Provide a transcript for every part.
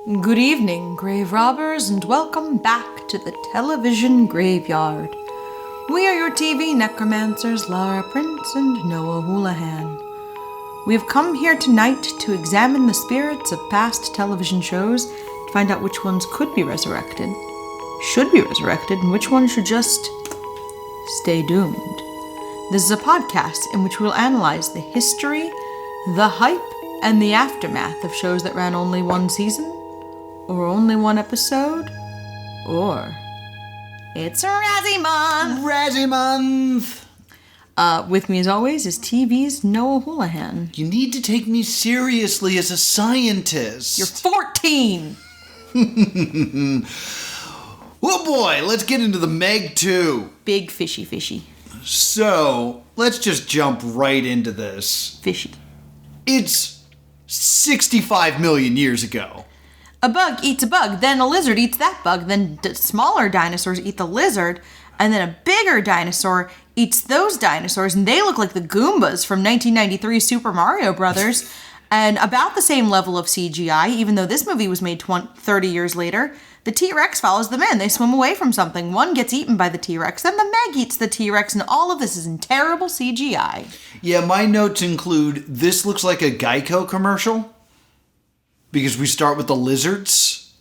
Good evening, grave robbers, and welcome back to the television graveyard. We are your TV necromancers, Lara Prince and Noah Houlihan. We have come here tonight to examine the spirits of past television shows to find out which ones could be resurrected, should be resurrected, and which ones should just stay doomed. This is a podcast in which we'll analyze the history, the hype, and the aftermath of shows that ran only one season, or only one episode, or it's Razzie Month! Razzie Month! With me as always is TV's Noah Houlihan. You need to take me seriously as a scientist. You're 14! Oh boy, let's get into the Meg 2. Big fishy. So, let's just jump right into this. Fishy. It's 65 million years ago. A bug eats a bug, then a lizard eats that bug, then smaller dinosaurs eat the lizard, and then a bigger dinosaur eats those dinosaurs, and they look like the Goombas from 1993 Super Mario Brothers, and about the same level of CGI, even though this movie was made 30 years later. The T-Rex follows them in. They swim away from something. One gets eaten by the T-Rex, then the Meg eats the T-Rex, and all of this is in terrible CGI. Yeah, my notes include, this looks like a Geico commercial, because we start with the lizards,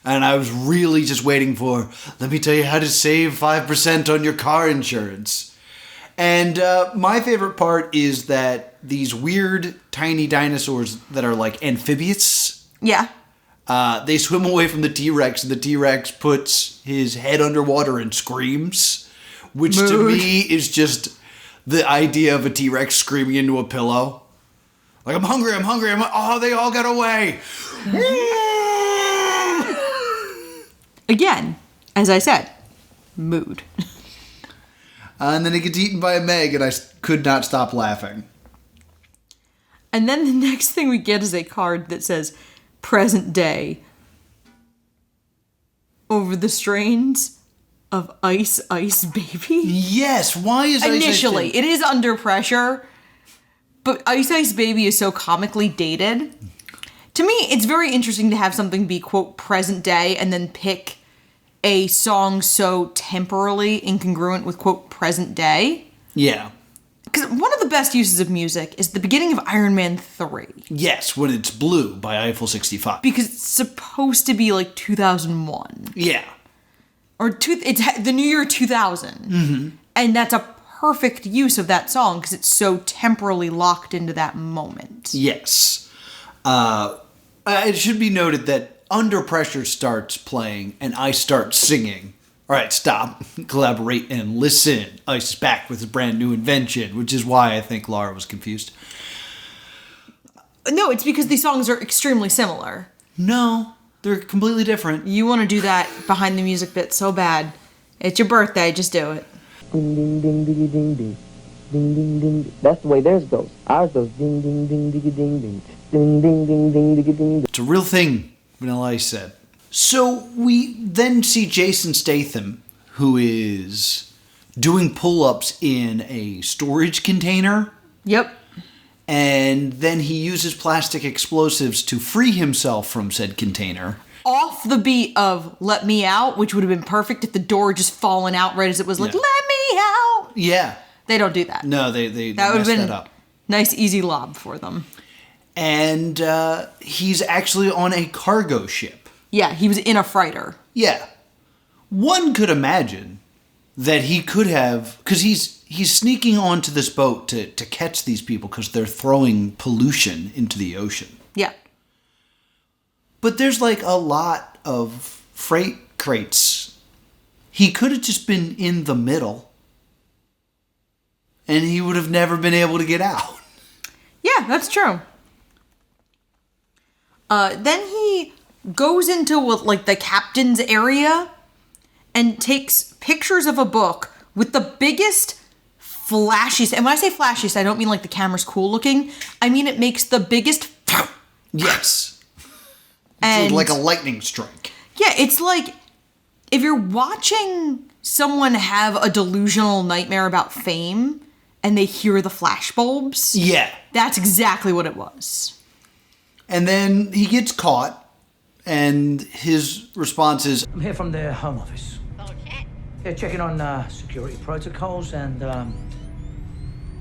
and I was really just waiting for, let me tell you how to save 5% on your car insurance. And my favorite part is that these weird tiny dinosaurs that are like amphibious. Yeah. They swim away from the T-Rex, and the T-Rex puts his head underwater and screams, which to me is just the idea of a T-Rex screaming into a pillow. Like, I'm hungry. Oh, they all got away. Again, as I said, mood. And then it gets eaten by a Meg, and I could not stop laughing. And then the next thing we get is a card that says, present day, over the strains of Ice Ice Baby. Yes, why is Ice Initially, Ice it is under pressure, but Ice Ice Baby is so comically dated. To me, it's very interesting to have something be, quote, present day, and then pick a song so temporally incongruent with, quote, present day. Yeah. Because one of the best uses of music is the beginning of Iron Man 3. Yes, when it's Blue by Eiffel 65. Because it's supposed to be like 2001. Yeah. Or it's the new year 2000. Mm-hmm. And that's a perfect use of that song because it's so temporally locked into that moment. Yes. It should be noted that Under Pressure starts playing and I start singing. All right, stop, collaborate, and listen. Ice is back with his brand new invention, which is why I think Laura was confused. No, it's because these songs are extremely similar. No, they're completely different. You want to do that behind the music bit so bad. It's your birthday, just do it. Ding, ding, ding, diggy, ding, ding. Ding, ding, ding. That's the way theirs goes. Ours goes ding, ding, ding, diggy, ding, ding. Ding, ding, ding, ding, diggy, ding. It's a real thing, Vanilla Ice said. So we then see Jason Statham, who is doing pull-ups in a storage container. Yep. And then he uses plastic explosives to free himself from said container. Off the beat of Let Me Out, which would have been perfect if the door had just fallen out right as it was like, Yeah. Let me out! Yeah. They don't do that. No, they That would have messed been that up. nice, easy lob for them. And he's actually on a cargo ship. Yeah, he was in a freighter. Yeah. One could imagine that he could have, because he's sneaking onto this boat to catch these people because they're throwing pollution into the ocean. Yeah. But there's like a lot of freight crates. He could have just been in the middle. And he would have never been able to get out. Yeah, that's true. Then he goes into like the captain's area and takes pictures of a book with the biggest flashiest, and when I say flashiest, I don't mean like the camera's cool looking. I mean it makes the biggest. Yes. And It's like a lightning strike. yeah, it's like if you're watching someone have a delusional nightmare about fame and they hear the flashbulbs. Yeah. That's exactly what it was. And then he gets caught And his response is, I'm here from the Home Office. Yeah, checking on security protocols and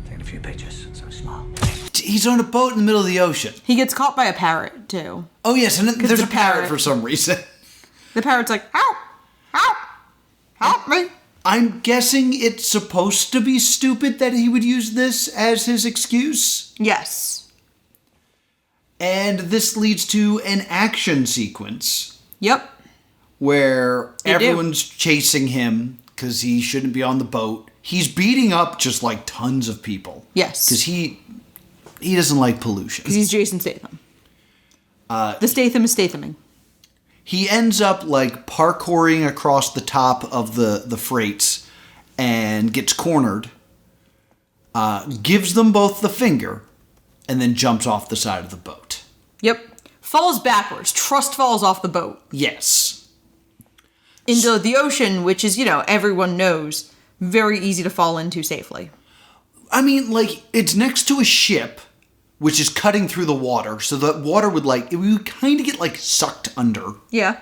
taking a few pictures, so smart. he's on a boat in the middle of the ocean. He gets caught by a parrot, too. Oh, yes, and there's a parrot for some reason. The parrot's like, help! Help! Help me! I'm guessing it's supposed to be stupid that he would use this as his excuse. Yes. And this leads to an action sequence. Yep. Where everyone's chasing him because he shouldn't be on the boat. He's beating up just like tons of people. Yes. Because he doesn't like pollution. Because he's Jason Statham. The Statham is Stathaming. He ends up like parkouring across the top of the freights and gets cornered. Gives them both the finger and then jumps off the side of the boat. Yep. Falls backwards. Trust falls off the boat. Yes. Into the ocean, which is, everyone knows, very easy to fall into safely. I mean, like, it's next to a ship, which is cutting through the water, so the water would, it would kind of get, sucked under. Yeah.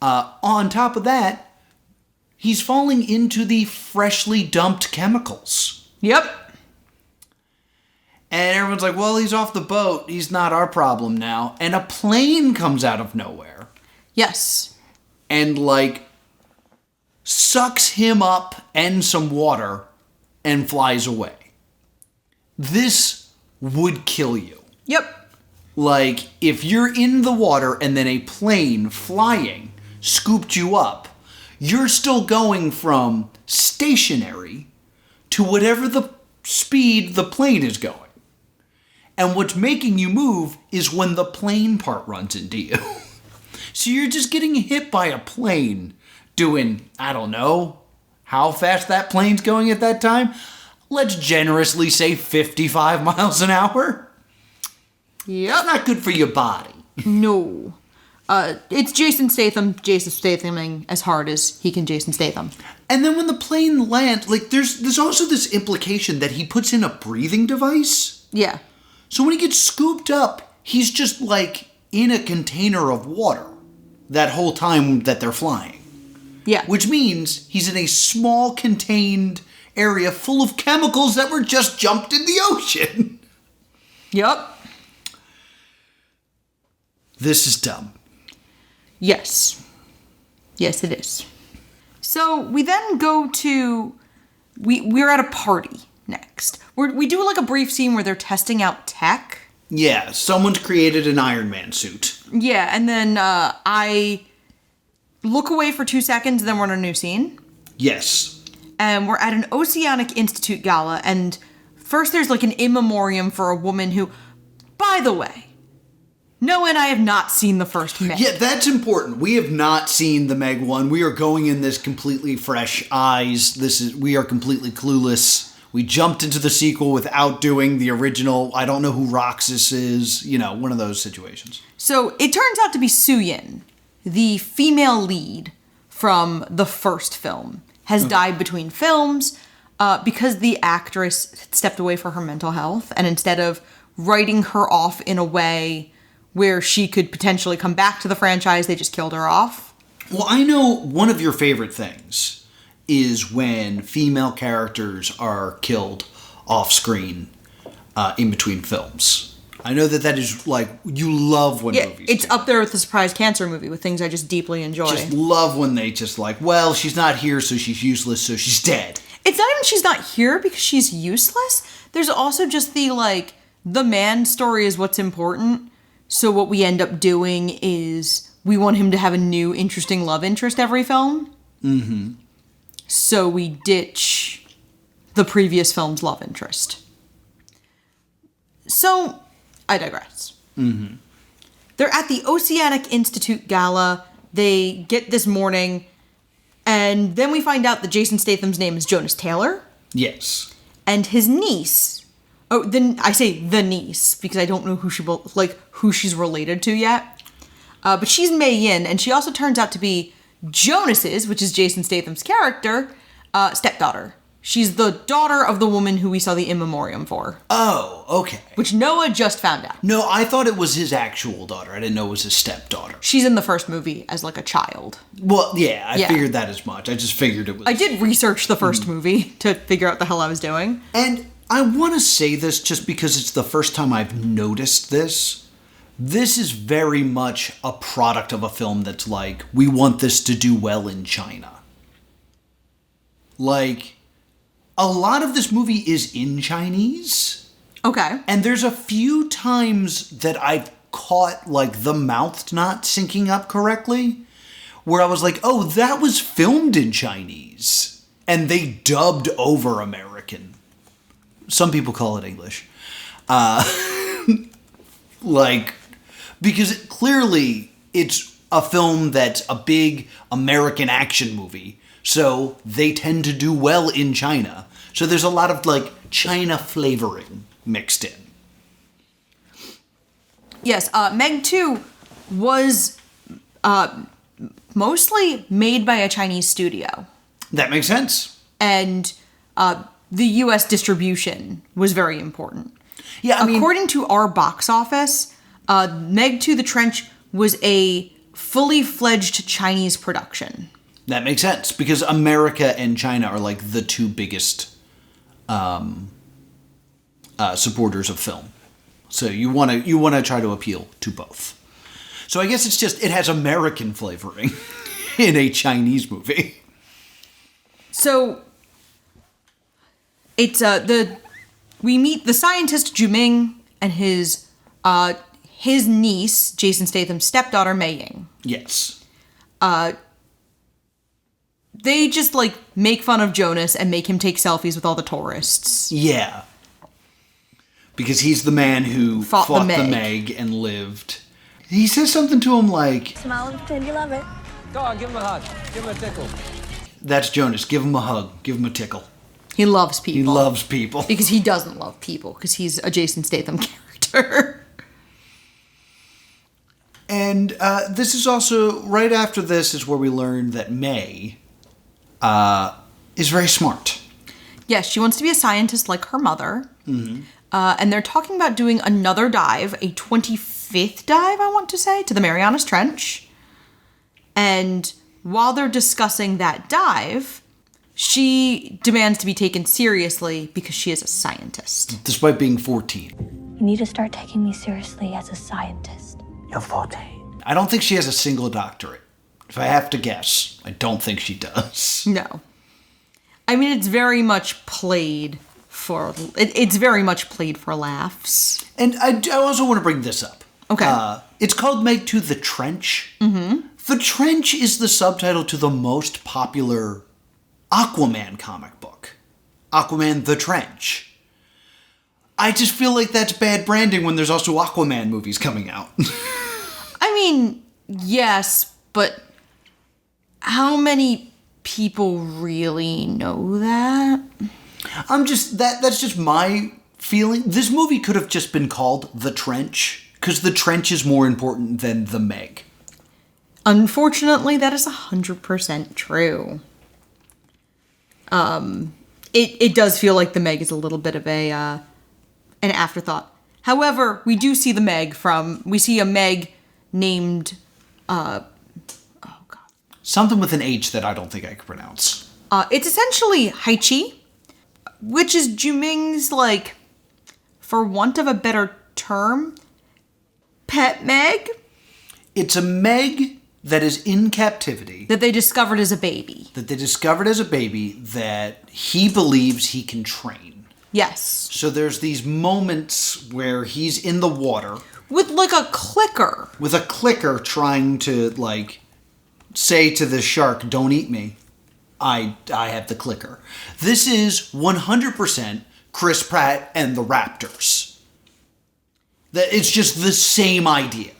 On top of that, he's falling into the freshly dumped chemicals. Yep. And everyone's like, well, he's off the boat. He's not our problem now. And a plane comes out of nowhere. Yes. And, sucks him up and some water and flies away. This would kill you. Yep. If you're in the water and then a plane flying scooped you up, you're still going from stationary to whatever the speed the plane is going. And what's making you move is when the plane part runs into you. So you're just getting hit by a plane doing, I don't know, how fast that plane's going at that time. Let's generously say 55 miles an hour. Yep. That's not good for your body. No. It's Jason Stathaming as hard as he can Jason Statham. And then when the plane lands, there's also this implication that he puts in a breathing device. Yeah. So when he gets scooped up, he's just in a container of water that whole time that they're flying. Yeah. Which means he's in a small contained area full of chemicals that were just jumped in the ocean. Yep. This is dumb. Yes. Yes, it is. So we then go to... We're at a party next. We do a brief scene where they're testing out tech. Yeah, someone's created an Iron Man suit. Yeah, and then I look away for 2 seconds, and then we're on a new scene. Yes. And we're at an Oceanic Institute gala, and first there's an in memoriam for a woman who, by the way, Noah and I have not seen the first Meg. Yeah, that's important. We have not seen the Meg one. We are going in this completely fresh eyes. We are completely clueless. We jumped into the sequel without doing the original. I don't know who Roxas is. One of those situations. So it turns out to be Soo-yin, the female lead from the first film, has died between films because the actress stepped away for her mental health. And instead of writing her off in a way where she could potentially come back to the franchise, they just killed her off. Well, I know one of your favorite things is when female characters are killed off screen in between films. I know that is you love when movies it's do up there with the surprise cancer movie with things I just deeply enjoy. Just love when they just well, she's not here, so she's useless, so she's dead. It's not even she's not here because she's useless. There's also just the the man story is what's important. So what we end up doing is we want him to have a new interesting love interest every film. Mm-hmm. So we ditch the previous film's love interest. So, I digress. Mm-hmm. They're at the Oceanic Institute gala. They get this morning, and then we find out that Jason Statham's name is Jonas Taylor. Yes. And his niece... Oh, then I say the niece, because I don't know who she's related to yet. But she's Mei Yin, and she also turns out to be Jonas's, which is Jason Statham's character, stepdaughter. She's the daughter of the woman who we saw the in memoriam for. Oh, okay. Which Noah just found out. No, I thought it was his actual daughter. I didn't know it was his stepdaughter. She's in the first movie as like a child. Well, yeah, I figured that as much. I just figured it was... I did research the first movie to figure out the hell I was doing. And I want to say this just because it's the first time I've noticed this. This is very much a product of a film that's like, we want this to do well in China. Like, a lot of this movie is in Chinese. Okay. And there's a few times that I've caught, like, the mouth not syncing up correctly, where I was like, oh, that was filmed in Chinese. And they dubbed over American. Some people call it English. Like, because clearly it's a film that's a big American action movie. So they tend to do well in China. So there's a lot of, like, China flavoring mixed in. Yes, Meg 2 was mostly made by a Chinese studio. That makes sense. And the U.S. distribution was very important. Yeah, I mean... According to our box office, Meg 2 The Trench was a fully fledged Chinese production. That makes sense, because America and China are, like, the two biggest supporters of film. So you want to try to appeal to both. So I guess it's just, it has American flavoring in a Chinese movie. So it's we meet the scientist Juming and his niece, Jason Statham's stepdaughter, Mei Ying. Yes. They just, like, make fun of Jonas and make him take selfies with all the tourists. Yeah. Because he's the man who fought the Meg and lived. He says something to him like... Smile and pretend you love it. Go on, give him a hug. Give him a tickle. That's Jonas. Give him a hug. Give him a tickle. He loves people. He loves people. Because he doesn't love people, because he's a Jason Statham character. And this is also, right after this is where we learn that May is very smart. Yes, she wants to be a scientist like her mother. Mm-hmm. And they're talking about doing another dive, a 25th dive, I want to say, to the Marianas Trench. And while they're discussing that dive, she demands to be taken seriously because she is a scientist. Despite being 14. You need to start taking me seriously as a scientist. You're 14. I don't think she has a single doctorate. If I have to guess, I don't think she does. No. I mean, it's very much played for... It's very much played for laughs. And I also want to bring this up. Okay. It's called Meg 2 The Trench. Mm-hmm. The Trench is the subtitle to the most popular Aquaman comic book. Aquaman The Trench. I just feel like that's bad branding when there's also Aquaman movies coming out. I mean, yes, but how many people really know that? That's just my feeling. This movie could have just been called The Trench, because The Trench is more important than The Meg. Unfortunately, that is 100% true. It does feel like The Meg is a little bit of an afterthought. However, we do see the Meg we see a Meg named, Something with an H that I don't think I can pronounce. It's essentially Haichi, which is Juming's, like, for want of a better term, pet Meg. It's a Meg that is in captivity. That they discovered as a baby. That he believes he can train. Yes. So there's these moments where he's in the water. With, like, a clicker. With a clicker trying to, like, say to the shark, don't eat me. I have the clicker. This is 100% Chris Pratt and the Raptors. That it's just the same idea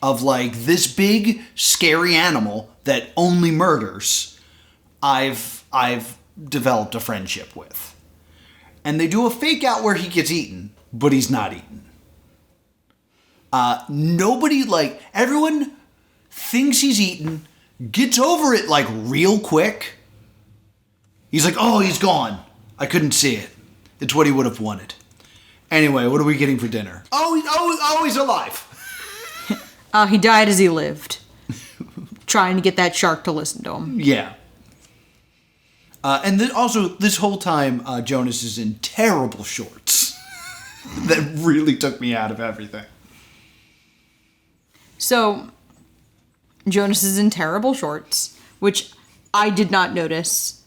of, like, this big scary animal that only murders. I've developed a friendship with. And they do a fake out where he gets eaten, but he's not eaten. Nobody, like, everyone thinks he's eaten, gets over it, like, real quick. He's like, oh, he's gone. I couldn't see it. It's what he would have wanted. Anyway, what are we getting for dinner? Oh, he's alive. He died as he lived. Trying to get that shark to listen to him. Yeah. And then also, this whole time, Jonas is in terrible shorts. That really took me out of everything. So, Jonas is in terrible shorts, which I did not notice.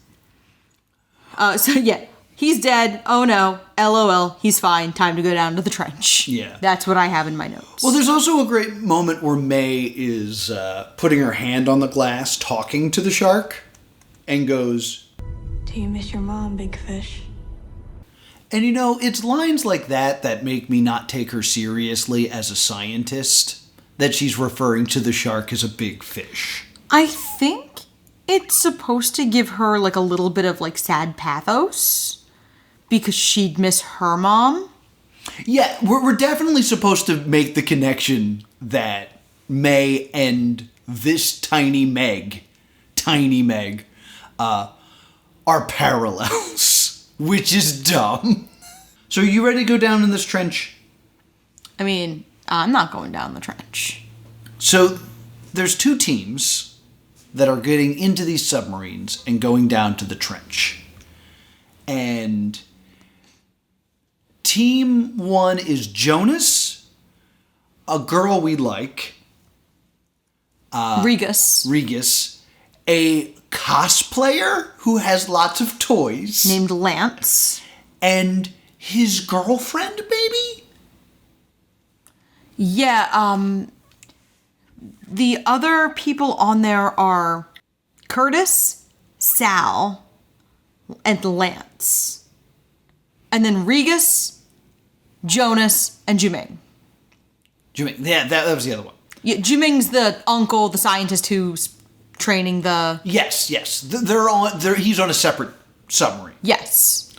So yeah, he's dead. Oh no, LOL, he's fine. Time to go down to the trench. Yeah. That's what I have in my notes. Well, there's also a great moment where May is putting her hand on the glass, talking to the shark, and goes, Do you miss your mom, big fish? and you know, it's lines like that that make me not take her seriously as a scientist, that she's referring to the shark as a big fish. I think it's supposed to give her like a little bit of like sad pathos because she'd miss her mom. Yeah, we're definitely supposed to make the connection that May and this tiny Meg, are parallels, which is dumb. So are you ready to go down in this trench? I mean, I'm not going down the trench. So there's two teams that are getting into these submarines and going down to the trench. And team one is Jonas, a girl we like, Regis, a cosplayer who has lots of toys, named Lance. and his girlfriend, maybe? Yeah, the other people on there are Curtis, Sal, and Lance. And then Regis, Jonas, and Juming. Yeah, that was the other one. Yeah, Juming's the uncle, the scientist who's training the... Yes. He's on a separate submarine. Yes.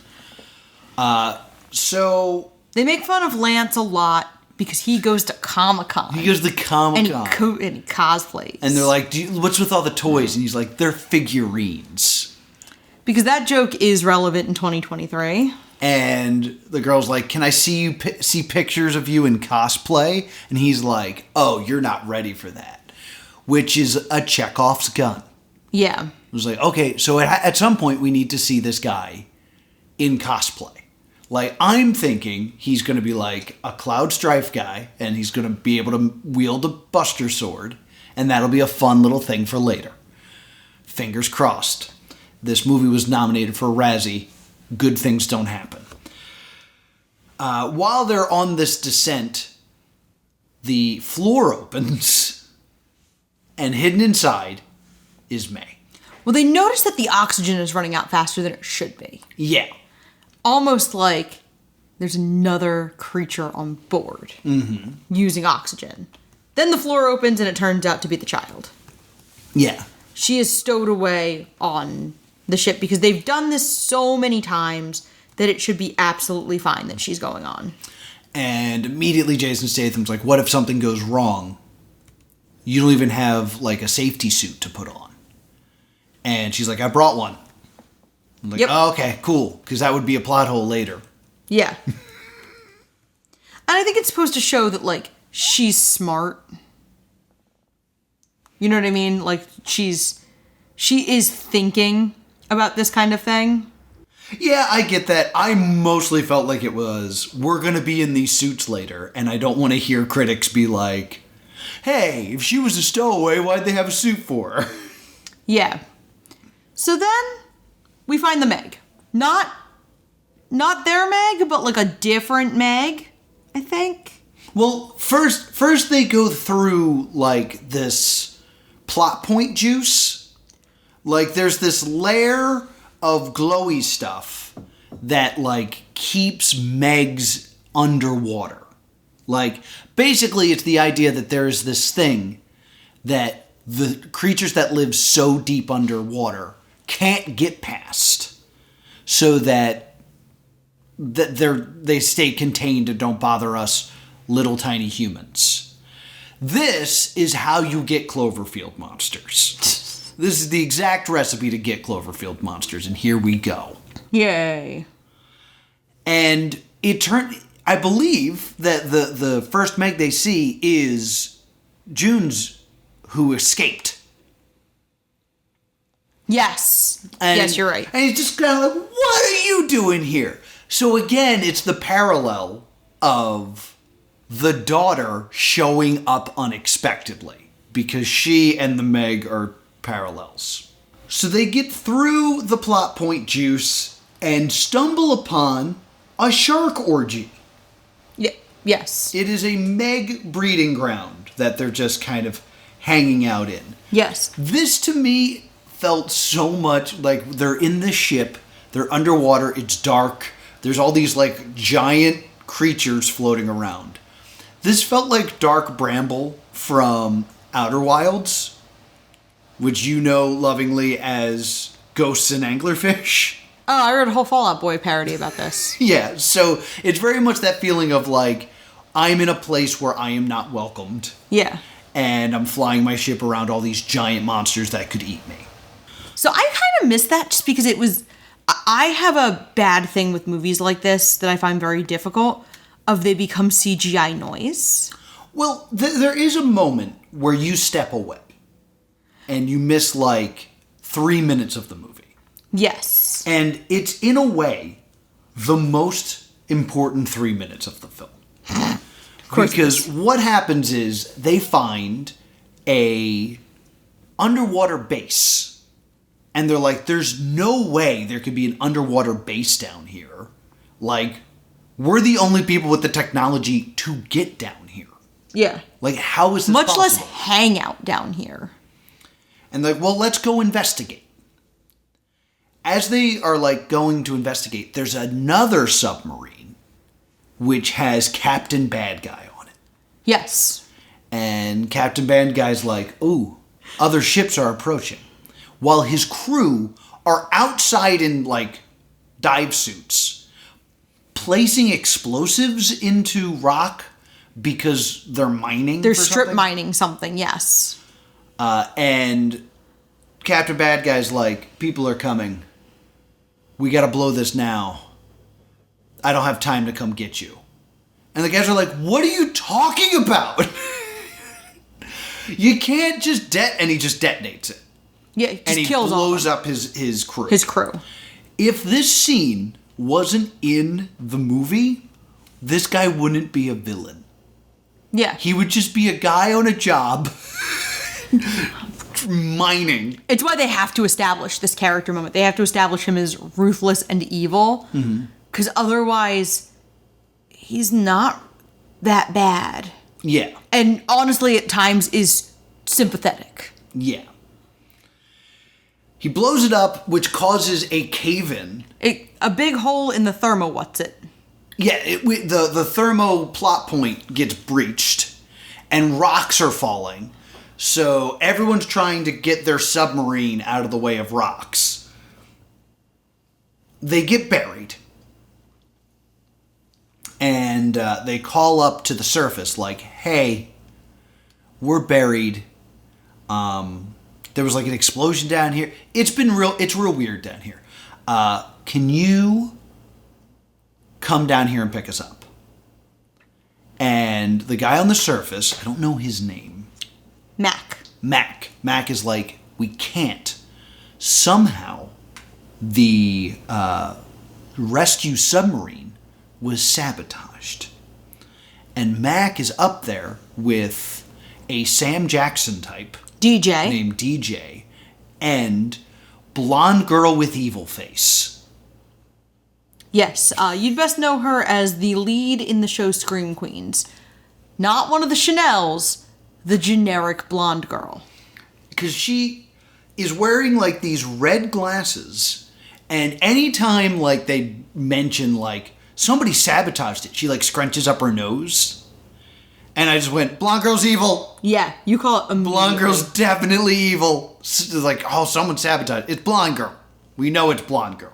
So They make fun of Lance a lot because he goes to Comic-Con. he goes to Comic-Con. And he cosplays. And they're like, what's with all the toys? And he's like, they're figurines. Because that joke is relevant in 2023. And the girl's like, can I see pictures of you in cosplay? And he's like, oh, you're not ready for that. Which is a Chekhov's gun. Yeah. It was like, okay, so at some point we need to see this guy in cosplay. Like, I'm thinking he's going to be like a Cloud Strife guy, and he's going to be able to wield a Buster Sword, and that'll be a fun little thing for later. Fingers crossed. This movie was nominated for a Razzie. Good things don't happen. While they're on this descent, the floor opens, and hidden inside is May. Well, they notice that the oxygen is running out faster than it should be. Yeah. Almost like there's another creature on board using oxygen. Then the floor opens and it turns out to be the child. Yeah. She is stowed away on the ship because they've done this so many times that it should be absolutely fine that she's going on. And immediately Jason Statham's like, what if something goes wrong? You don't even have like a safety suit to put on. And she's like, I brought one. I'm like, Yep. oh, okay, cool. Because that would be a plot hole later. Yeah. And I think it's supposed to show that, like, she's smart. You know what I mean? Like, she is thinking about this kind of thing. Yeah, I get that. I mostly felt like it was, we're going to be in these suits later. And I don't want to hear critics be like, hey, if she was a stowaway, why'd they have a suit for her? Yeah. So then we find the Meg. Not their Meg, but like a different Meg, I think. Well, first they go through like this plot point juice. Like there's this layer of glowy stuff that like keeps Megs underwater. Like basically it's the idea that there's this thing that the creatures that live so deep underwater can't get past, so that they stay contained and don't bother us little tiny humans. This is how you get Cloverfield monsters. This is the exact recipe to get Cloverfield monsters, and here we go. Yay. And I believe that the first Meg they see is June's, who escaped. Yes. And, yes, you're right. And he's just kind of like, what are you doing here? So again, it's the parallel of the daughter showing up unexpectedly, because she and the Meg are parallels. So they get through the plot point juice and stumble upon a shark orgy. Yes. It is a Meg breeding ground that they're just kind of hanging out in. Yes. This to me felt so much like they're in this ship, they're underwater, it's dark, there's all these like giant creatures floating around. This felt like Dark Bramble from Outer Wilds, which you know lovingly as Ghosts and Anglerfish. Oh, I read a whole Fallout Boy parody about this. Yeah, so it's very much that feeling of like, I'm in a place where I am not welcomed. Yeah. And I'm flying my ship around all these giant monsters that could eat me. So I kind of missed that just because I have a bad thing with movies like this that I find very difficult, of they become CGI noise. Well, there is a moment where you step away and you miss like 3 minutes of the movie. Yes. And it's in a way the most important 3 minutes of the film. Because what happens is they find a underwater base. And they're like, there's no way there could be an underwater base down here. Like, we're the only people with the technology to get down here. Yeah. Like, how is this Much possible? less hang out down here. And like, well, let's go investigate. As they are like going to investigate, there's another submarine which has Captain Bad Guy on it. Yes. And Captain Bad Guy's like, ooh, other ships are approaching. While his crew are outside in like dive suits, placing explosives into rock because they're mining. They're for strip something. mining something, yes. And Captain Bad Guy's like, people are coming. We gotta blow this now. I don't have time to come get you. And the guys are like, what are you talking about? You can't just and he just detonates it. Yeah, just And he kills all blows of up his crew. his crew. If this scene wasn't in the movie, this guy wouldn't be a villain. Yeah. He would just be a guy on a job mining. It's why they have to establish this character moment. They have to establish him as ruthless and evil. Because otherwise, he's not that bad. Yeah. And honestly, at times, is sympathetic. Yeah. He blows it up, which causes a cave-in. A big hole in the thermo-what's-it. Yeah, the thermo plot point gets breached, and rocks are falling. So everyone's trying to get their submarine out of the way of rocks. They get buried. And they call up to the surface like, hey, we're buried. There was like an explosion down here. It's real weird down here. Can you come down here and pick us up? And the guy on the surface, I don't know his name. Mac is like, we can't. Somehow, the rescue submarine was sabotaged. And Mac is up there with a Sam Jackson type. DJ. Named DJ. And blonde girl with evil face. Yes, you'd best know her as the lead in the show Scream Queens. Not one of the Chanels, the generic blonde girl. Because she is wearing like these red glasses, and anytime like they mention like somebody sabotaged it, she like scrunches up her nose. And I just went, blonde girl's evil. Yeah, you call it immediately. Blonde girl's definitely evil. It's like, oh, someone sabotaged. It's blonde girl. We know it's blonde girl.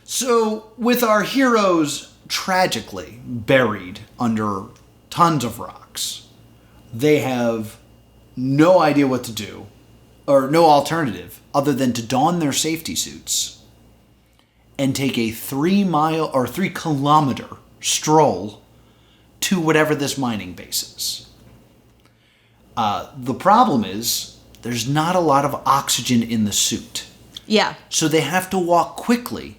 So, with our heroes tragically buried under tons of rocks, they have no idea what to do, or no alternative, other than to don their safety suits and take a 3-mile or 3-kilometer stroll to whatever this mining base is. The problem is there's not a lot of oxygen in the suit. Yeah. So they have to walk quickly,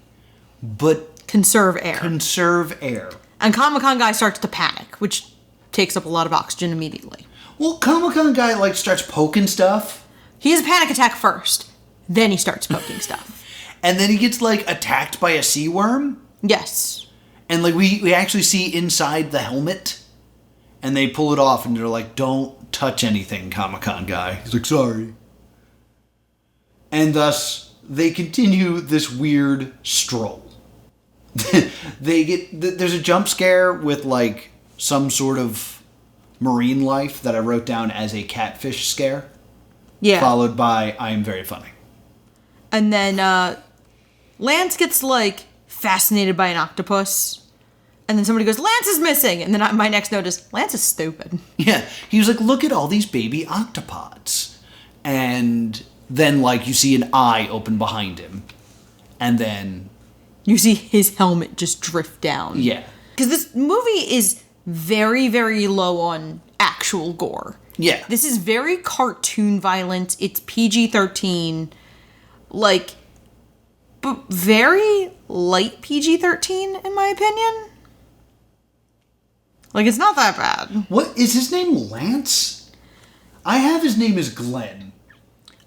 but Conserve air. conserve air. And Comic-Con guy starts to panic, which takes up a lot of oxygen immediately. Well, Comic-Con guy, like, starts poking stuff. He has a panic attack first. Then he starts poking stuff. And then he gets, like, attacked by a sea worm. Yes. And, like, we actually see inside the helmet. And they pull it off, and they're like, don't touch anything, Comic-Con guy. He's like, sorry. And thus, they continue this weird stroll. There's a jump scare with, like, some sort of marine life that I wrote down as a catfish scare. Yeah. Followed by, I am very funny. And then Lance gets, like, fascinated by an octopus. And then somebody goes, Lance is missing! And then my next note is, Lance is stupid. Yeah, he was like, look at all these baby octopods. And then, like, you see an eye open behind him. And then... You see his helmet just drift down. Yeah. Because this movie is very, very low on actual gore. Yeah. This is very cartoon violent. It's PG-13. Like, but very light PG-13, in my opinion. Like, it's not that bad. What, is his name Lance? I have his name as Glenn.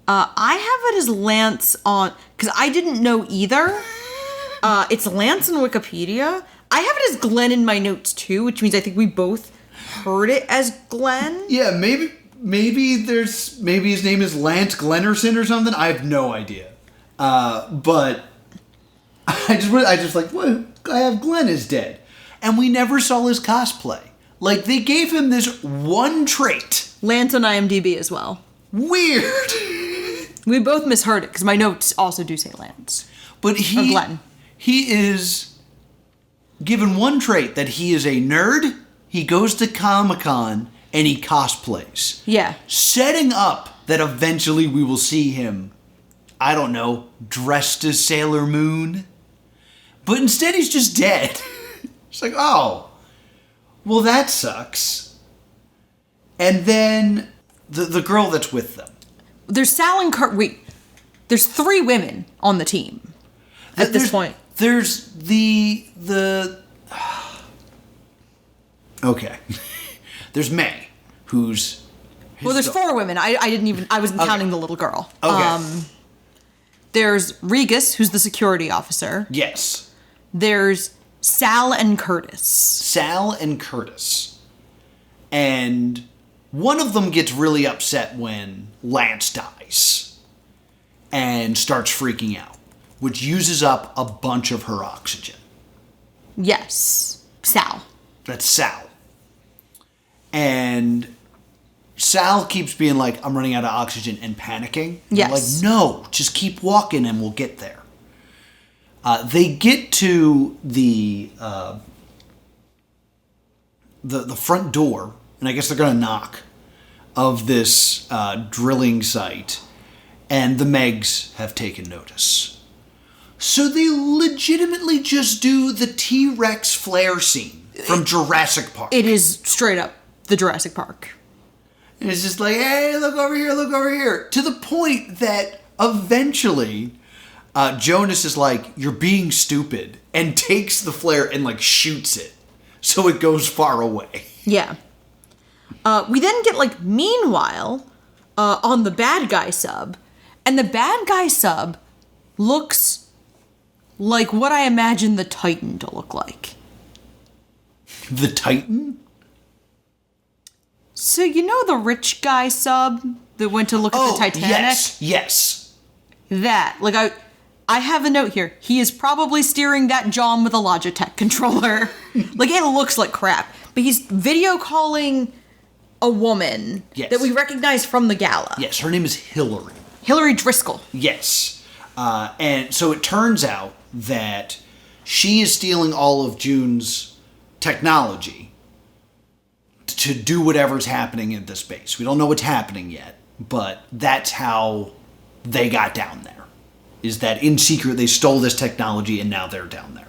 I have it as Lance on... Because I didn't know either. It's Lance on Wikipedia. I have it as Glenn in my notes, too, which means I think we both heard it as Glenn. Yeah, maybe his name is Lance Glennerson or something. I have no idea. But I just like, well, I have Glenn is dead. And we never saw his cosplay. Like, they gave him this one trait. Lance on IMDb as well. Weird. We both misheard it, because my notes also do say Lance. But Or Glenn. He is given one trait, that he is a nerd, he goes to Comic-Con, and he cosplays. Yeah. Setting up that eventually we will see him, I don't know, dressed as Sailor Moon. But instead he's just dead. It's like, oh, well, that sucks. And then the girl that's with them. There's Sal and Kurt. Wait, there's 3 women on the team at this point. There's the okay. There's May, who's Well, there's 4 women. I wasn't counting the little girl. Okay. There's Regis, who's the security officer. Yes. There's Sal and Curtis. Sal and Curtis. And one of them gets really upset when Lance dies and starts freaking out, which uses up a bunch of her oxygen. Yes. Sal. That's Sal. And Sal keeps being like, I'm running out of oxygen, and panicking. And Yes. I'm like, no, just keep walking and we'll get there. They get to the front door, and I guess they're going to knock, of this drilling site, and the Megs have taken notice. So they legitimately just do the T-Rex flare scene from Jurassic Park. It is straight up the Jurassic Park. And it's just like, hey, look over here, look over here. To the point that eventually Jonas is like, you're being stupid, and takes the flare and, like, shoots it so it goes far away. Yeah. We then get, like, meanwhile, on the bad guy sub, and the bad guy sub looks like what I imagine the Titan to look like. The Titan? So you know the rich guy sub that went to look at the Titanic? Yes. That. Like, I have a note here. He is probably steering that John with a Logitech controller. Like, it looks like crap. But he's video calling a woman that we recognize from the gala. Yes, her name is Hillary. Hillary Driscoll. Yes. And so it turns out that she is stealing all of June's technology to do whatever's happening in this base. We don't know what's happening yet, but that's how they got down there. is that in secret they stole this technology and now they're down there.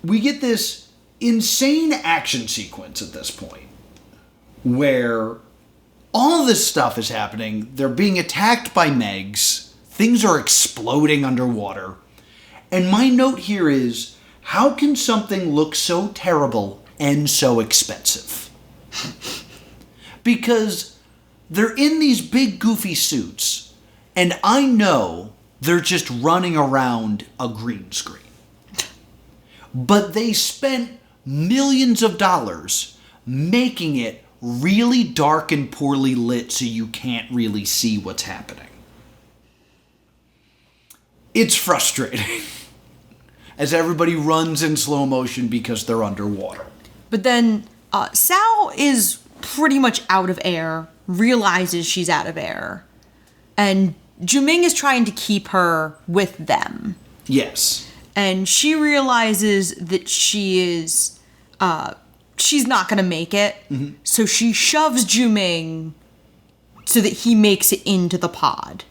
We get this insane action sequence at this point where all this stuff is happening. They're being attacked by Megs. Things are exploding underwater. And my note here is, how can something look so terrible and so expensive? Because they're in these big goofy suits, and I know they're just running around a green screen. But they spent millions of dollars making it really dark and poorly lit so you can't really see what's happening. It's frustrating as everybody runs in slow motion because they're underwater. But then Sal is pretty much out of air, realizes she's out of air, and Juming is trying to keep her with them. Yes. And she realizes that she's not going to make it. Mm-hmm. So she shoves Juming so that he makes it into the pod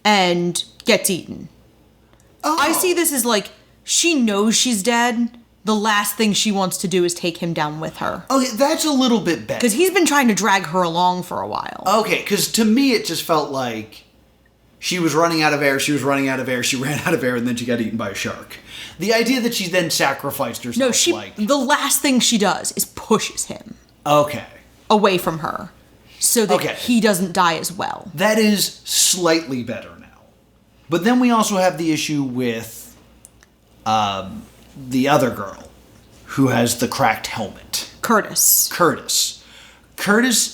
and gets eaten. Oh. I see this as like, she knows she's dead. The last thing she wants to do is take him down with her. Okay, that's a little bit better. Because he's been trying to drag her along for a while. Okay, because to me it just felt like she was running out of air, she ran out of air, and then she got eaten by a shark. The idea that she then sacrificed herself, the last thing she does is pushes him. Okay. Away from her. So that he doesn't die as well. That is slightly better now. But then we also have the issue with the other girl who has the cracked helmet. Curtis'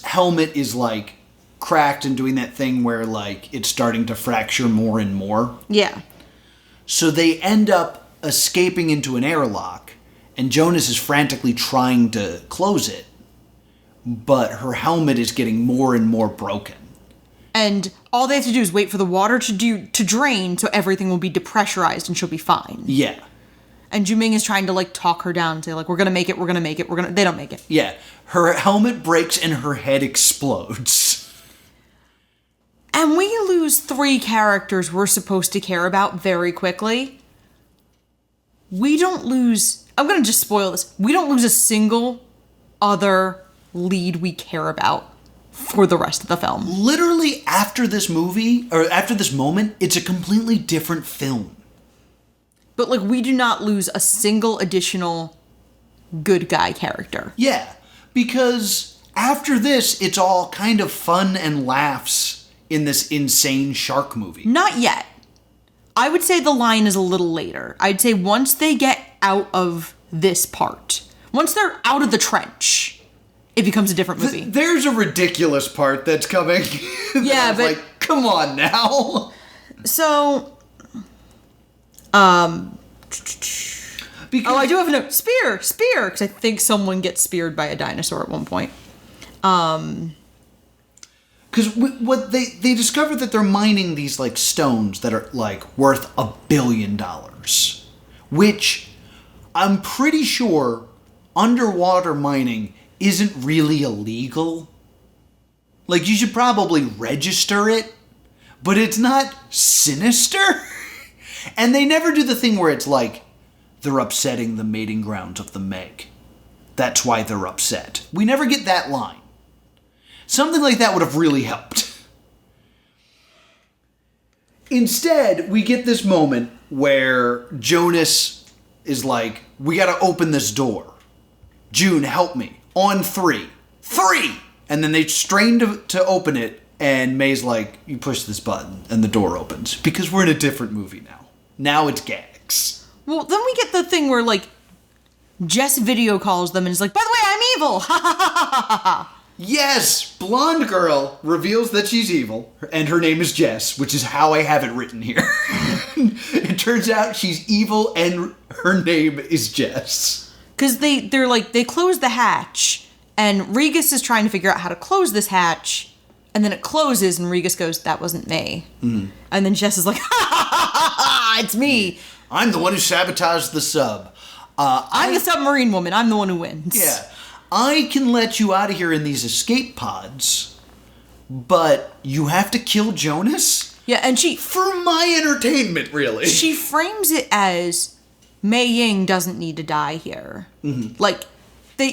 helmet is like cracked and doing that thing where like it's starting to fracture more and more. Yeah. So they end up escaping into an airlock, and Jonas is frantically trying to close it, but her helmet is getting more and more broken. And all they have to do is wait for the water to drain, so everything will be depressurized and she'll be fine. Yeah. And Juming is trying to like talk her down and say like, we're gonna make it. They don't make it. Yeah. Her helmet breaks and her head explodes. And we lose 3 characters we're supposed to care about very quickly. We don't lose... I'm going to just spoil this. We don't lose a single other lead we care about for the rest of the film. Literally after this movie, or after this moment, it's a completely different film. But, like, we do not lose a single additional good guy character. Yeah, because after this, it's all kind of fun and laughs in this insane shark movie. Not yet. I would say the line is a little later. I'd say once they get out of this part, once they're out of the trench, it becomes a different movie. There's a ridiculous part that's coming. Yeah, but... like, come on now. So... Because I do have a note. Spear! Because I think someone gets speared by a dinosaur at one point. Because what they discovered that they're mining these like stones that are like worth $1 billion, which I'm pretty sure underwater mining isn't really illegal. Like you should probably register it, but it's not sinister. And they never do the thing where it's like they're upsetting the mating grounds of the Meg. That's why they're upset. We never get that line. Something like that would have really helped. Instead, we get this moment where Jonas is like, we gotta open this door. June, help me. On 3. 3! And then they strain to open it, and May's like, you push this button, and the door opens. Because we're in a different movie now. Now it's gags. Well, then we get the thing where, like, Jess video calls them and is like, by the way, I'm evil! Ha ha ha ha ha ha! Yes, blonde girl reveals that she's evil, and her name is Jess, which is how I have it written here. It turns out she's evil, and her name is Jess. Because they close the hatch, and Regis is trying to figure out how to close this hatch, and then it closes, and Regis goes, that wasn't me. Mm-hmm. And then Jess is like, ha ha ha ha ha, it's me. I'm the one who sabotaged the sub. I'm the submarine woman. I'm the one who wins. Yeah. I can let you out of here in these escape pods, but you have to kill Jonas? Yeah, and For my entertainment, really. she frames it as Mei Ying doesn't need to die here. Mm-hmm. Like,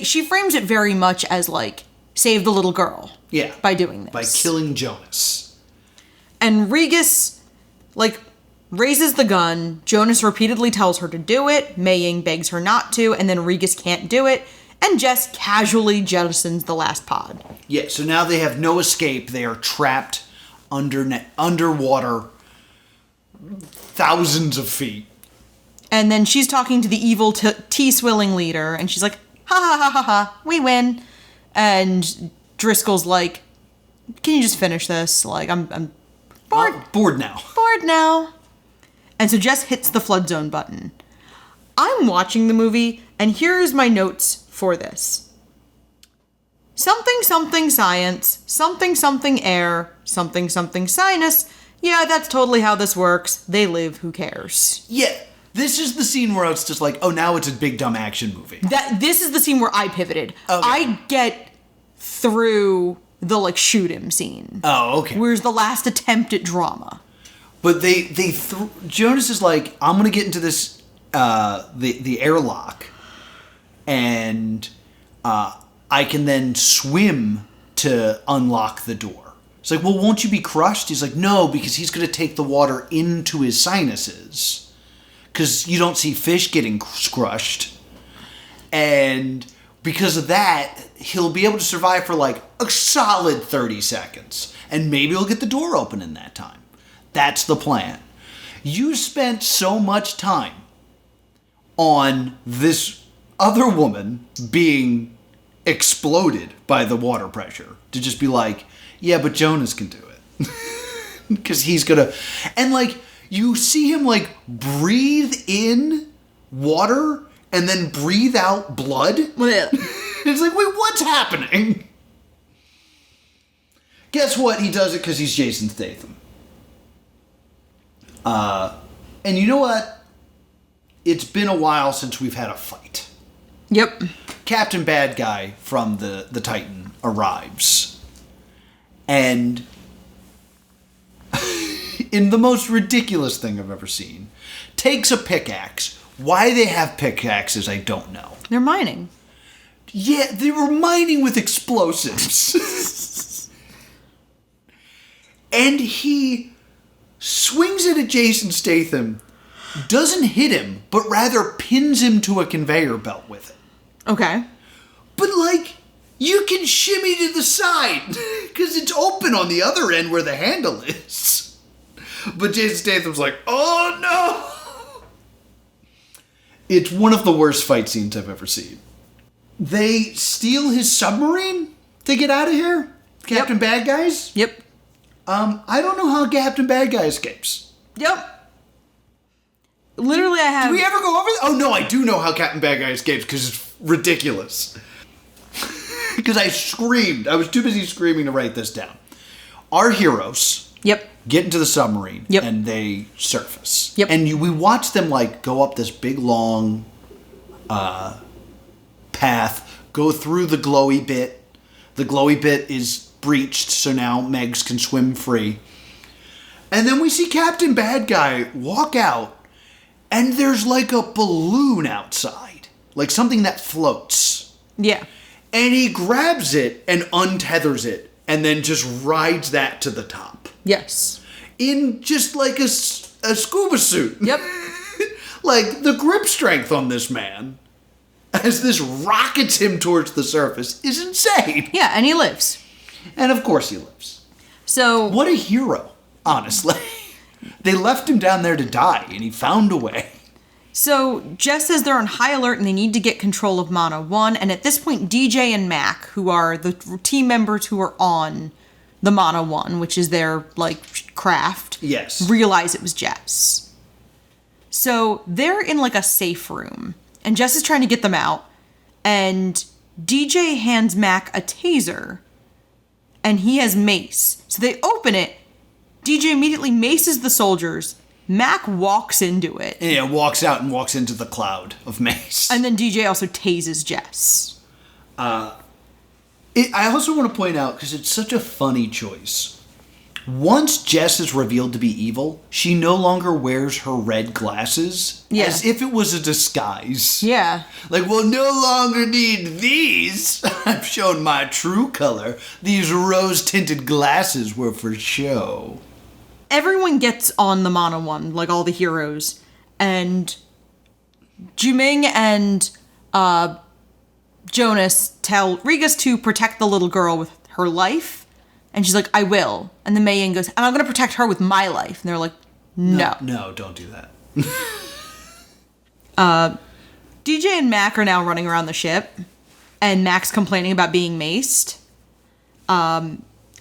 she frames it very much as, like, save the little girl. Yeah. By doing this. By killing Jonas. And Regis, like, raises the gun. Jonas repeatedly tells her to do it. Mei Ying begs her not to, and then Regis can't do it. And Jess casually jettisons the last pod. Yeah, so now they have no escape. They are trapped underwater thousands of feet. And then she's talking to the evil tea-swilling leader, and she's like, ha ha ha ha ha, we win. And Driscoll's like, can you just finish this? Like, I'm bored. Bored now. Bored now. And so Jess hits the flood zone button. I'm watching the movie, and here's my notes for this. Something something science, something something air, something something sinus. Yeah, that's totally how this works. They live, who cares? Yeah, this is the scene where it's just like, oh, now it's a big dumb action movie. This is the scene where I pivoted. Okay. I get through the, like, shoot him scene. Oh, okay. Where's the last attempt at drama? But Jonas is like, I'm gonna get into this the airlock, and I can then swim to unlock the door. It's like, well, won't you be crushed? He's like, no, because he's gonna take the water into his sinuses, because you don't see fish getting crushed, and because of that, he'll be able to survive for like a solid 30 seconds, and maybe he'll get the door open in that time. That's the plan. You spent so much time on this other woman being exploded by the water pressure to just be like, yeah, but Jonas can do it. Because he's gonna... And, like, you see him, like, breathe in water and then breathe out blood. It's like, wait, what's happening? Guess what? He does it because he's Jason Statham. And you know what? It's been a while since we've had a fight. Yep. Captain Bad Guy from the Titan arrives. And in the most ridiculous thing I've ever seen, takes a pickaxe. Why they have pickaxes, I don't know. They're mining. Yeah, they were mining with explosives. And he swings it at Jason Statham, doesn't hit him, but rather pins him to a conveyor belt with it. Okay. But, like, you can shimmy to the side, because it's open on the other end where the handle is. But Jason Statham's like, oh no! It's one of the worst fight scenes I've ever seen. They steal his submarine to get out of here? Captain Bad Guys? Yep. I don't know how Captain Bad Guy escapes. Yep. Literally, I have... Did we ever go over that? Oh, no, I do know how Captain Bad Guy escapes, because it's ridiculous. Because I screamed. I was too busy screaming to write this down. Our heroes... Yep. Get into the submarine, yep. And they surface. Yep. And we watch them, like, go up this big, long path, go through the glowy bit. The glowy bit is breached, so now Megs can swim free. And then we see Captain Bad Guy walk out, and there's, like, a balloon outside. Like, something that floats. Yeah. And he grabs it and untethers it, and then just rides that to the top. Yes. In just like a scuba suit. Yep. Like, the grip strength on this man, as this rockets him towards the surface, is insane. Yeah, and he lives. And of course he lives. So... What a hero, honestly. They left him down there to die, and he found a way. So, Jess says they're on high alert and they need to get control of Mana 1, and at this point, DJ and Mac, who are the team members who are on the Mana 1, which is their, like, craft, yes, realize it was Jess. So, they're in, like, a safe room, and Jess is trying to get them out, and DJ hands Mac a taser, and he has mace. So they open it, DJ immediately maces the soldiers, Mac walks into it. Yeah, walks out and walks into the cloud of mace. And then DJ also tases Jess. I also want to point out, because it's such a funny choice. Once Jess is revealed to be evil, she no longer wears her red glasses as if it was a disguise. Yeah. Like, we'll no longer need these. I've shown my true color. These rose-tinted glasses were for show. Everyone gets on the Mono One, like all the heroes. And Juming and Jonas tell Regas to protect the little girl with her life. And she's like, I will. And then Mei Ying goes, and I'm going to protect her with my life. And they're like, no. No, don't do that. DJ and Mac are now running around the ship. And Mac's complaining about being maced.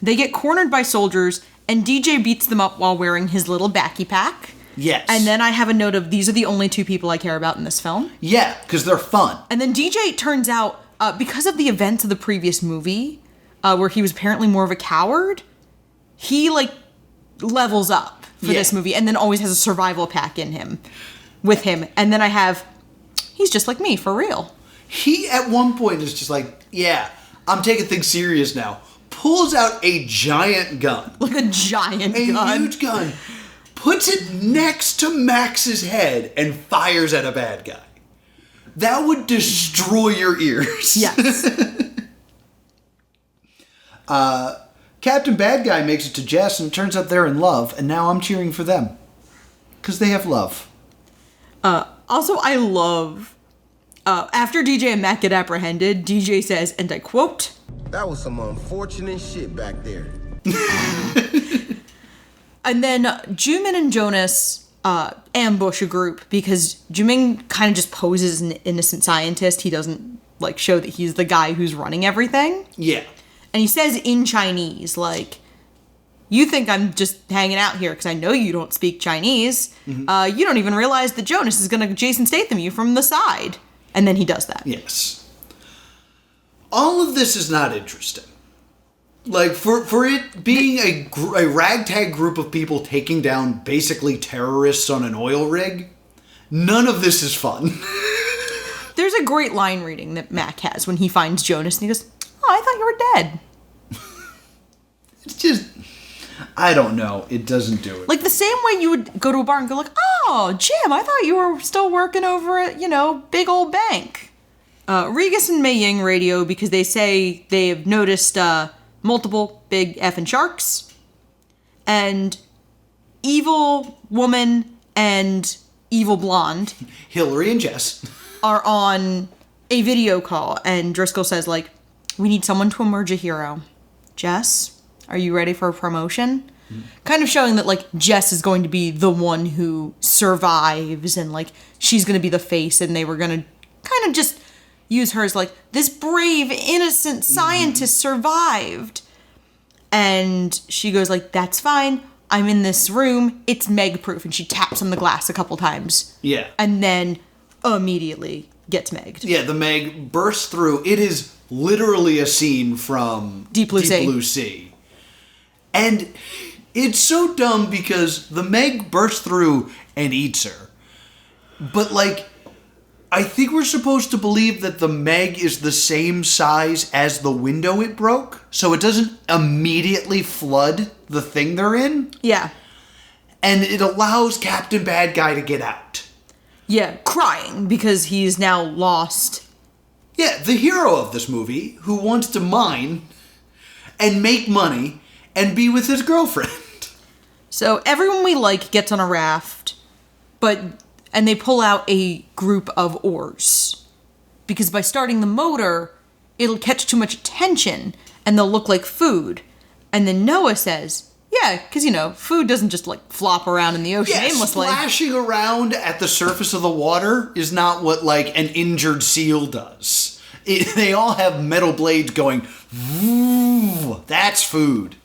They get cornered by soldiers. And DJ beats them up while wearing his little backy pack. Yes. And then I have a note of, these are the only two people I care about in this film. Yeah, because they're fun. And then DJ turns out, because of the events of the previous movie, where he was apparently more of a coward, he, like, levels up for this movie and then always has a survival pack with him. And then I have, he's just like me, for real. He, at one point, is just like, yeah, I'm taking things serious now. Pulls out a giant gun. Like a giant gun. A huge gun. Puts it next to Max's head and fires at a bad guy. That would destroy your ears. Yes. Captain Bad Guy makes it to Jess, and it turns out they're in love, and now I'm cheering for them. Because they have love. Also, I love, after DJ and Mac get apprehended, DJ says, and I quote, "That was some unfortunate shit back there." And then Jumin and Jonas ambush a group because Jumin kind of just poses as an innocent scientist. He doesn't, like, show that he's the guy who's running everything. Yeah. And he says in Chinese, like, you think I'm just hanging out here because I know you don't speak Chinese. Mm-hmm. You don't even realize that Jonas is going to Jason Statham you from the side. And then he does that. Yes. All of this is not interesting. Like, for it being a ragtag group of people taking down basically terrorists on an oil rig, none of this is fun. There's a great line reading that Mac has when he finds Jonas and he goes, oh, I thought you were dead. It's just, I don't know. It doesn't do it. Like the same way you would go to a bar and go like, oh, Jim, I thought you were still working over at, big old bank. Regas and Mei Ying radio because they say they have noticed multiple big effing sharks. And evil woman and evil blonde Hillary and Jess are on a video call. And Driscoll says, like, we need someone to emerge a hero. Jess, are you ready for a promotion? Mm-hmm. Kind of showing that, like, Jess is going to be the one who survives and, like, she's going to be the face and they were going to kind of just use her as, like, this brave, innocent scientist survived. And she goes, like, that's fine. I'm in this room. It's Meg-proof. And she taps on the glass a couple times. Yeah. And then immediately gets Megged. Yeah, the Meg bursts through. It is literally a scene from Deep Blue Sea. And it's so dumb because the Meg bursts through and eats her. But, like, I think we're supposed to believe that the Meg is the same size as the window it broke, so it doesn't immediately flood the thing they're in. Yeah. And it allows Captain Bad Guy to get out. Yeah, crying because he's now lost. Yeah, the hero of this movie who wants to mine and make money and be with his girlfriend. So everyone we like gets on a raft, and they pull out a group of oars. Because by starting the motor, it'll catch too much attention and they'll look like food. And then Noah says, yeah, because, food doesn't just, like, flop around in the ocean aimlessly. Splashing around at the surface of the water is not what, like, an injured seal does. They all have metal blades going, woo, that's food.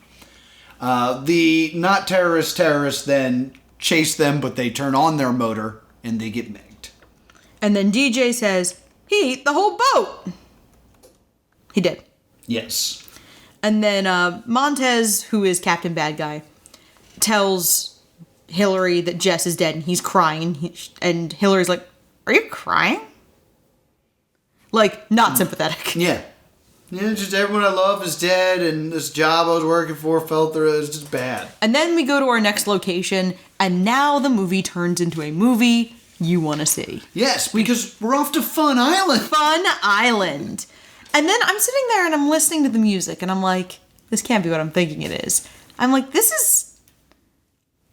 The not terrorists then chase them, but they turn on their motor and they get megged. And then DJ says, he ate the whole boat. He did. Yes. And then Montez, who is Captain Bad Guy, tells Hillary that Jess is dead and he's crying. And Hillary's like, are you crying? Like, not sympathetic. Yeah. Yeah, just everyone I love is dead, and this job I was working for fell through. It's just bad. And then we go to our next location, and now the movie turns into a movie you want to see. Yes, because we're off to Fun Island. Fun Island. And then I'm sitting there and I'm listening to the music, and I'm like, this can't be what I'm thinking it is. I'm like, is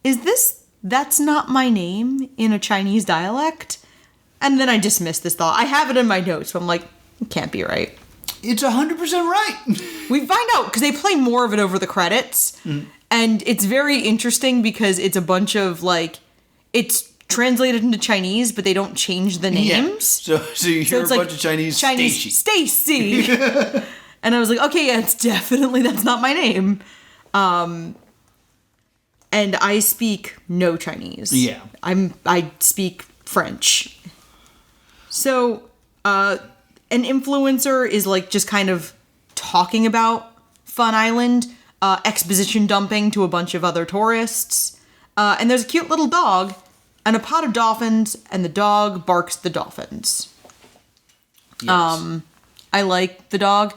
this That's Not My Name in a Chinese dialect? And then I dismiss this thought. I have it in my notes, but I'm like, it can't be right. It's 100% right. We find out, because they play more of it over the credits, and it's very interesting because it's a bunch of, like, it's translated into Chinese, but they don't change the names. Yeah. So you hear a bunch of Chinese Stacy. And I was like, okay, yeah, it's definitely That's Not My Name. And I speak no Chinese. Yeah. I speak French. So, an influencer is like just kind of talking about Fun Island, exposition dumping to a bunch of other tourists. And there's a cute little dog and a pod of dolphins, and the dog barks at the dolphins. Yes. I like the dog.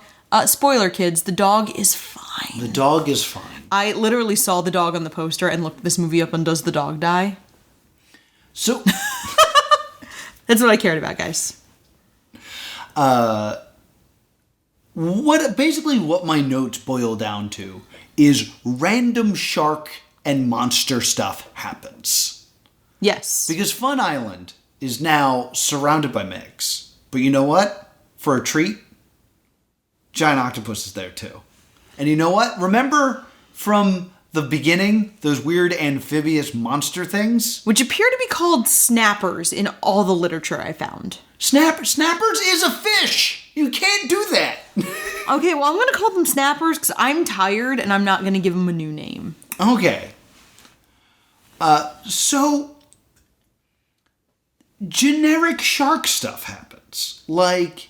Spoiler, kids, the dog is fine. The dog is fine. I literally saw the dog on the poster and looked this movie up on Does the Dog Die? So... That's what I cared about, guys. What my notes boil down to is random shark and monster stuff happens. Yes. Because Fun Island is now surrounded by Megs. But you know what? For a treat, giant octopus is there too. And you know what? Remember from the beginning, those weird amphibious monster things? Which appear to be called snappers in all the literature I found. Snappers is a fish! You can't do that! Okay, well, I'm going to call them snappers because I'm tired and I'm not going to give them a new name. Okay. So, generic shark stuff happens. Like...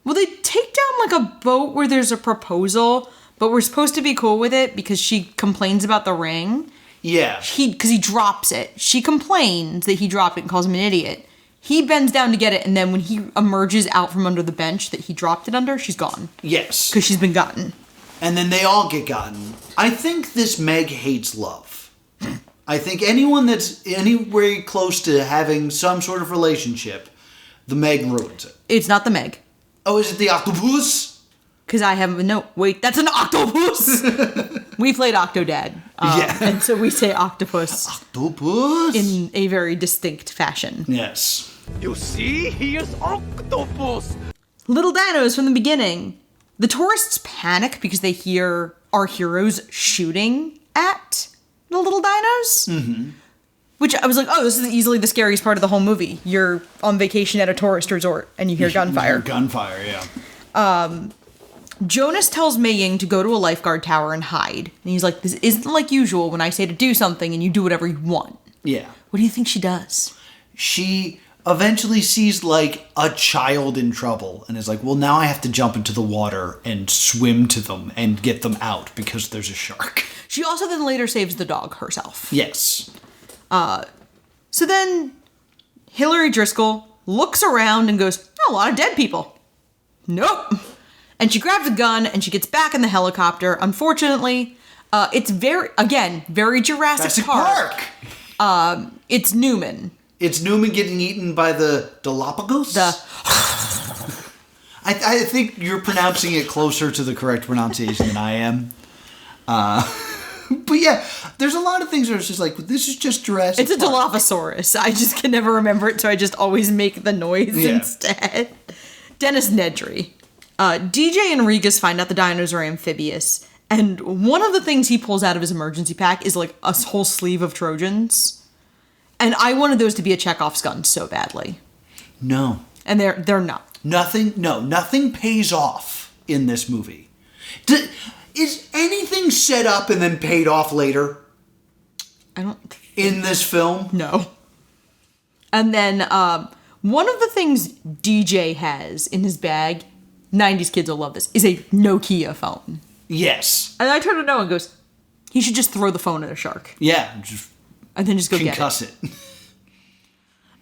Well, they take down like a boat where there's a proposal, but we're supposed to be cool with it because she complains about the ring. Yeah. Because he drops it. She complains that he dropped it and calls him an idiot. He bends down to get it, and then when he emerges out from under the bench that he dropped it under, she's gone. Yes. Because she's been gotten. And then they all get gotten. I think this Meg hates love. I think anyone that's anywhere close to having some sort of relationship, the Meg ruins it. It's not the Meg. Oh, is it the octopus? Because I haven't... No, wait, that's an octopus! We played Octodad. Yeah. And so we say octopus. Octopus? In a very distinct fashion. Yes. You see? He is octopus! Little dinos from the beginning. The tourists panic because they hear our heroes shooting at the little dinos. Mm-hmm. Which I was like, oh, this is easily the scariest part of the whole movie. You're on vacation at a tourist resort and you hear gunfire. Gunfire, yeah. Jonas tells Mei Ying to go to a lifeguard tower and hide. And he's like, this isn't like usual when I say to do something and you do whatever you want. Yeah. What do you think she does? She eventually sees, like, a child in trouble and is like, well, now I have to jump into the water and swim to them and get them out because there's a shark. She also then later saves the dog herself. Yes. So then Hillary Driscoll looks around and goes, oh, a lot of dead people. Nope. And she grabs a gun and she gets back in the helicopter. Unfortunately, it's very Jurassic Park. It's Newman. It's Newman getting eaten by the Galapagos? I think you're pronouncing it closer to the correct pronunciation than I am. But yeah, there's a lot of things where it's just like, this is just Jurassic Park. It's a Dilophosaurus. I just can never remember it, so I just always make the noise instead. Dennis Nedry. DJ and Regas find out the dinos are amphibious, and one of the things he pulls out of his emergency pack is like a whole sleeve of Trojans. And I wanted those to be a Chekhov's gun so badly. No. And they're not. Nothing pays off in this movie. Is anything set up and then paid off later? I don't... In this film? No. And then one of the things DJ has in his bag, 90s kids will love this, is a Nokia phone. Yes. And I turn to Noah and goes, he should just throw the phone at a shark. Yeah. Just and then just go get it. Concuss it.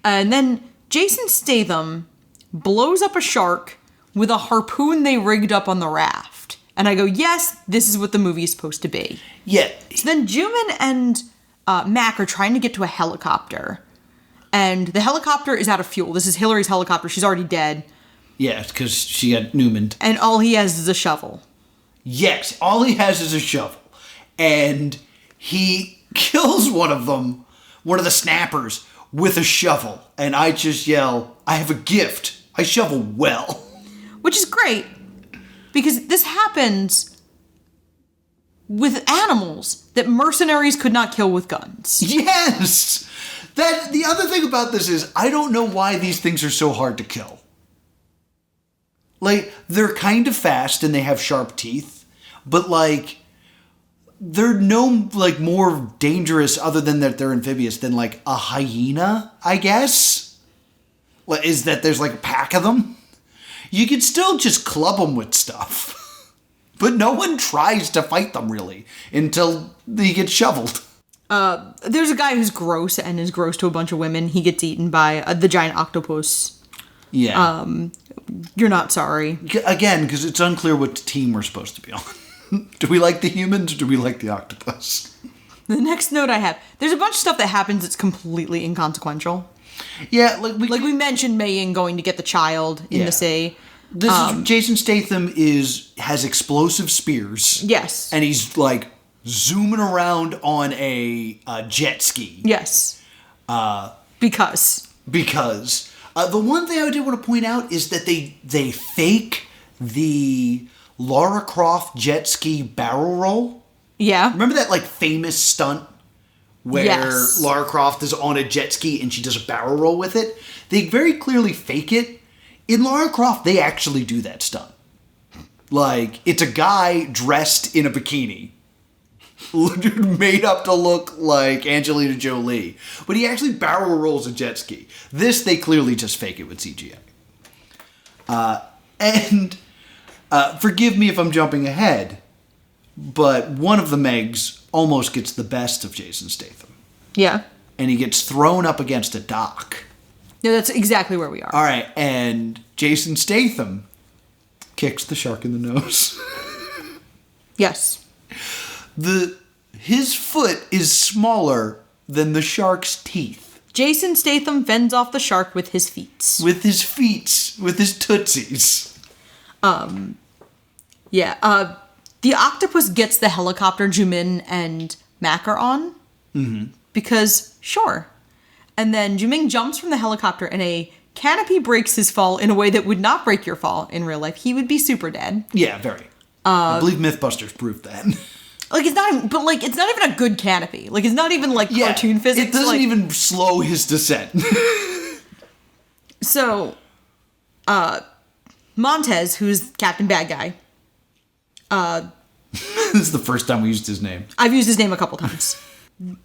And then Jason Statham blows up a shark with a harpoon they rigged up on the raft. And I go, yes, this is what the movie is supposed to be. Yeah. So then Jumin and Mac are trying to get to a helicopter. And the helicopter is out of fuel. This is Hillary's helicopter. She's already dead. Yeah, because she got Newman. And all he has is a shovel. Yes, all he has is a shovel. And he kills one of them, one of the snappers, with a shovel. And I just yell, I have a gift. I shovel well. Which is great. Because this happens with animals that mercenaries could not kill with guns. Yes! The other thing about this is, I don't know why these things are so hard to kill. Like, they're kind of fast and they have sharp teeth, but like, they're no, like, more dangerous other than that they're amphibious than, like, a hyena, I guess? Is that there's, like, a pack of them? You could still just club them with stuff. But no one tries to fight them, really, until they get shoveled. There's a guy who's gross and is gross to a bunch of women. He gets eaten by the giant octopus. Yeah. You're not sorry. Again, because it's unclear what team we're supposed to be on. Do we like the humans or do we like the octopus? The next note I have, there's a bunch of stuff that happens that's completely inconsequential. Yeah, like we mentioned Mei-Ying going to get the child in the sea. This is Jason Statham has explosive spears. Yes. And he's like zooming around on a jet ski. Yes. Because. The one thing I did want to point out is that they fake the Lara Croft jet ski barrel roll. Yeah. Remember that like famous stunt where Lara Croft is on a jet ski and she does a barrel roll with it? They very clearly fake it. In Lara Croft, they actually do that stunt. Like, it's a guy dressed in a bikini. Made up to look like Angelina Jolie. But he actually barrel rolls a jet ski. This, they clearly just fake it with CGI. Forgive me if I'm jumping ahead, but one of the Megs almost gets the best of Jason Statham. Yeah. And he gets thrown up against a dock. No, that's exactly where we are. All right, and Jason Statham kicks the shark in the nose. Yes. His foot is smaller than the shark's teeth. Jason Statham fends off the shark with his feet. With his feet. With his tootsies. Yeah. The octopus gets the helicopter Jumin and Mac are on. Mm-hmm. Because, sure. And then Juming jumps from the helicopter and a canopy breaks his fall in a way that would not break your fall in real life. He would be super dead. Yeah, very. I believe Mythbusters proved that. Like, it's not even a good canopy. Like, it's not even, like, cartoon physics. It doesn't even slow his descent. So, Montez, who's Captain Bad Guy. This is the first time we used his name. I've used his name a couple times.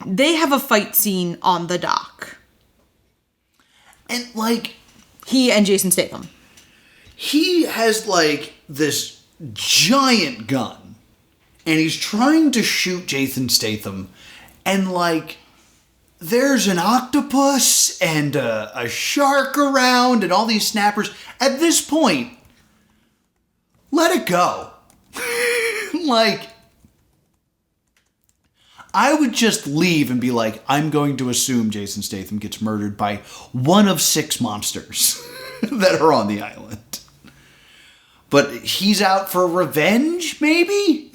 They have a fight scene on the dock. And, like... He and Jason Statham. He has, like, this giant gun. And he's trying to shoot Jason Statham. And, like, there's an octopus and a shark around and all these snappers. At this point, let it go. Like, I would just leave and be like, I'm going to assume Jason Statham gets murdered by one of 6 monsters that are on the island. But he's out for revenge, maybe?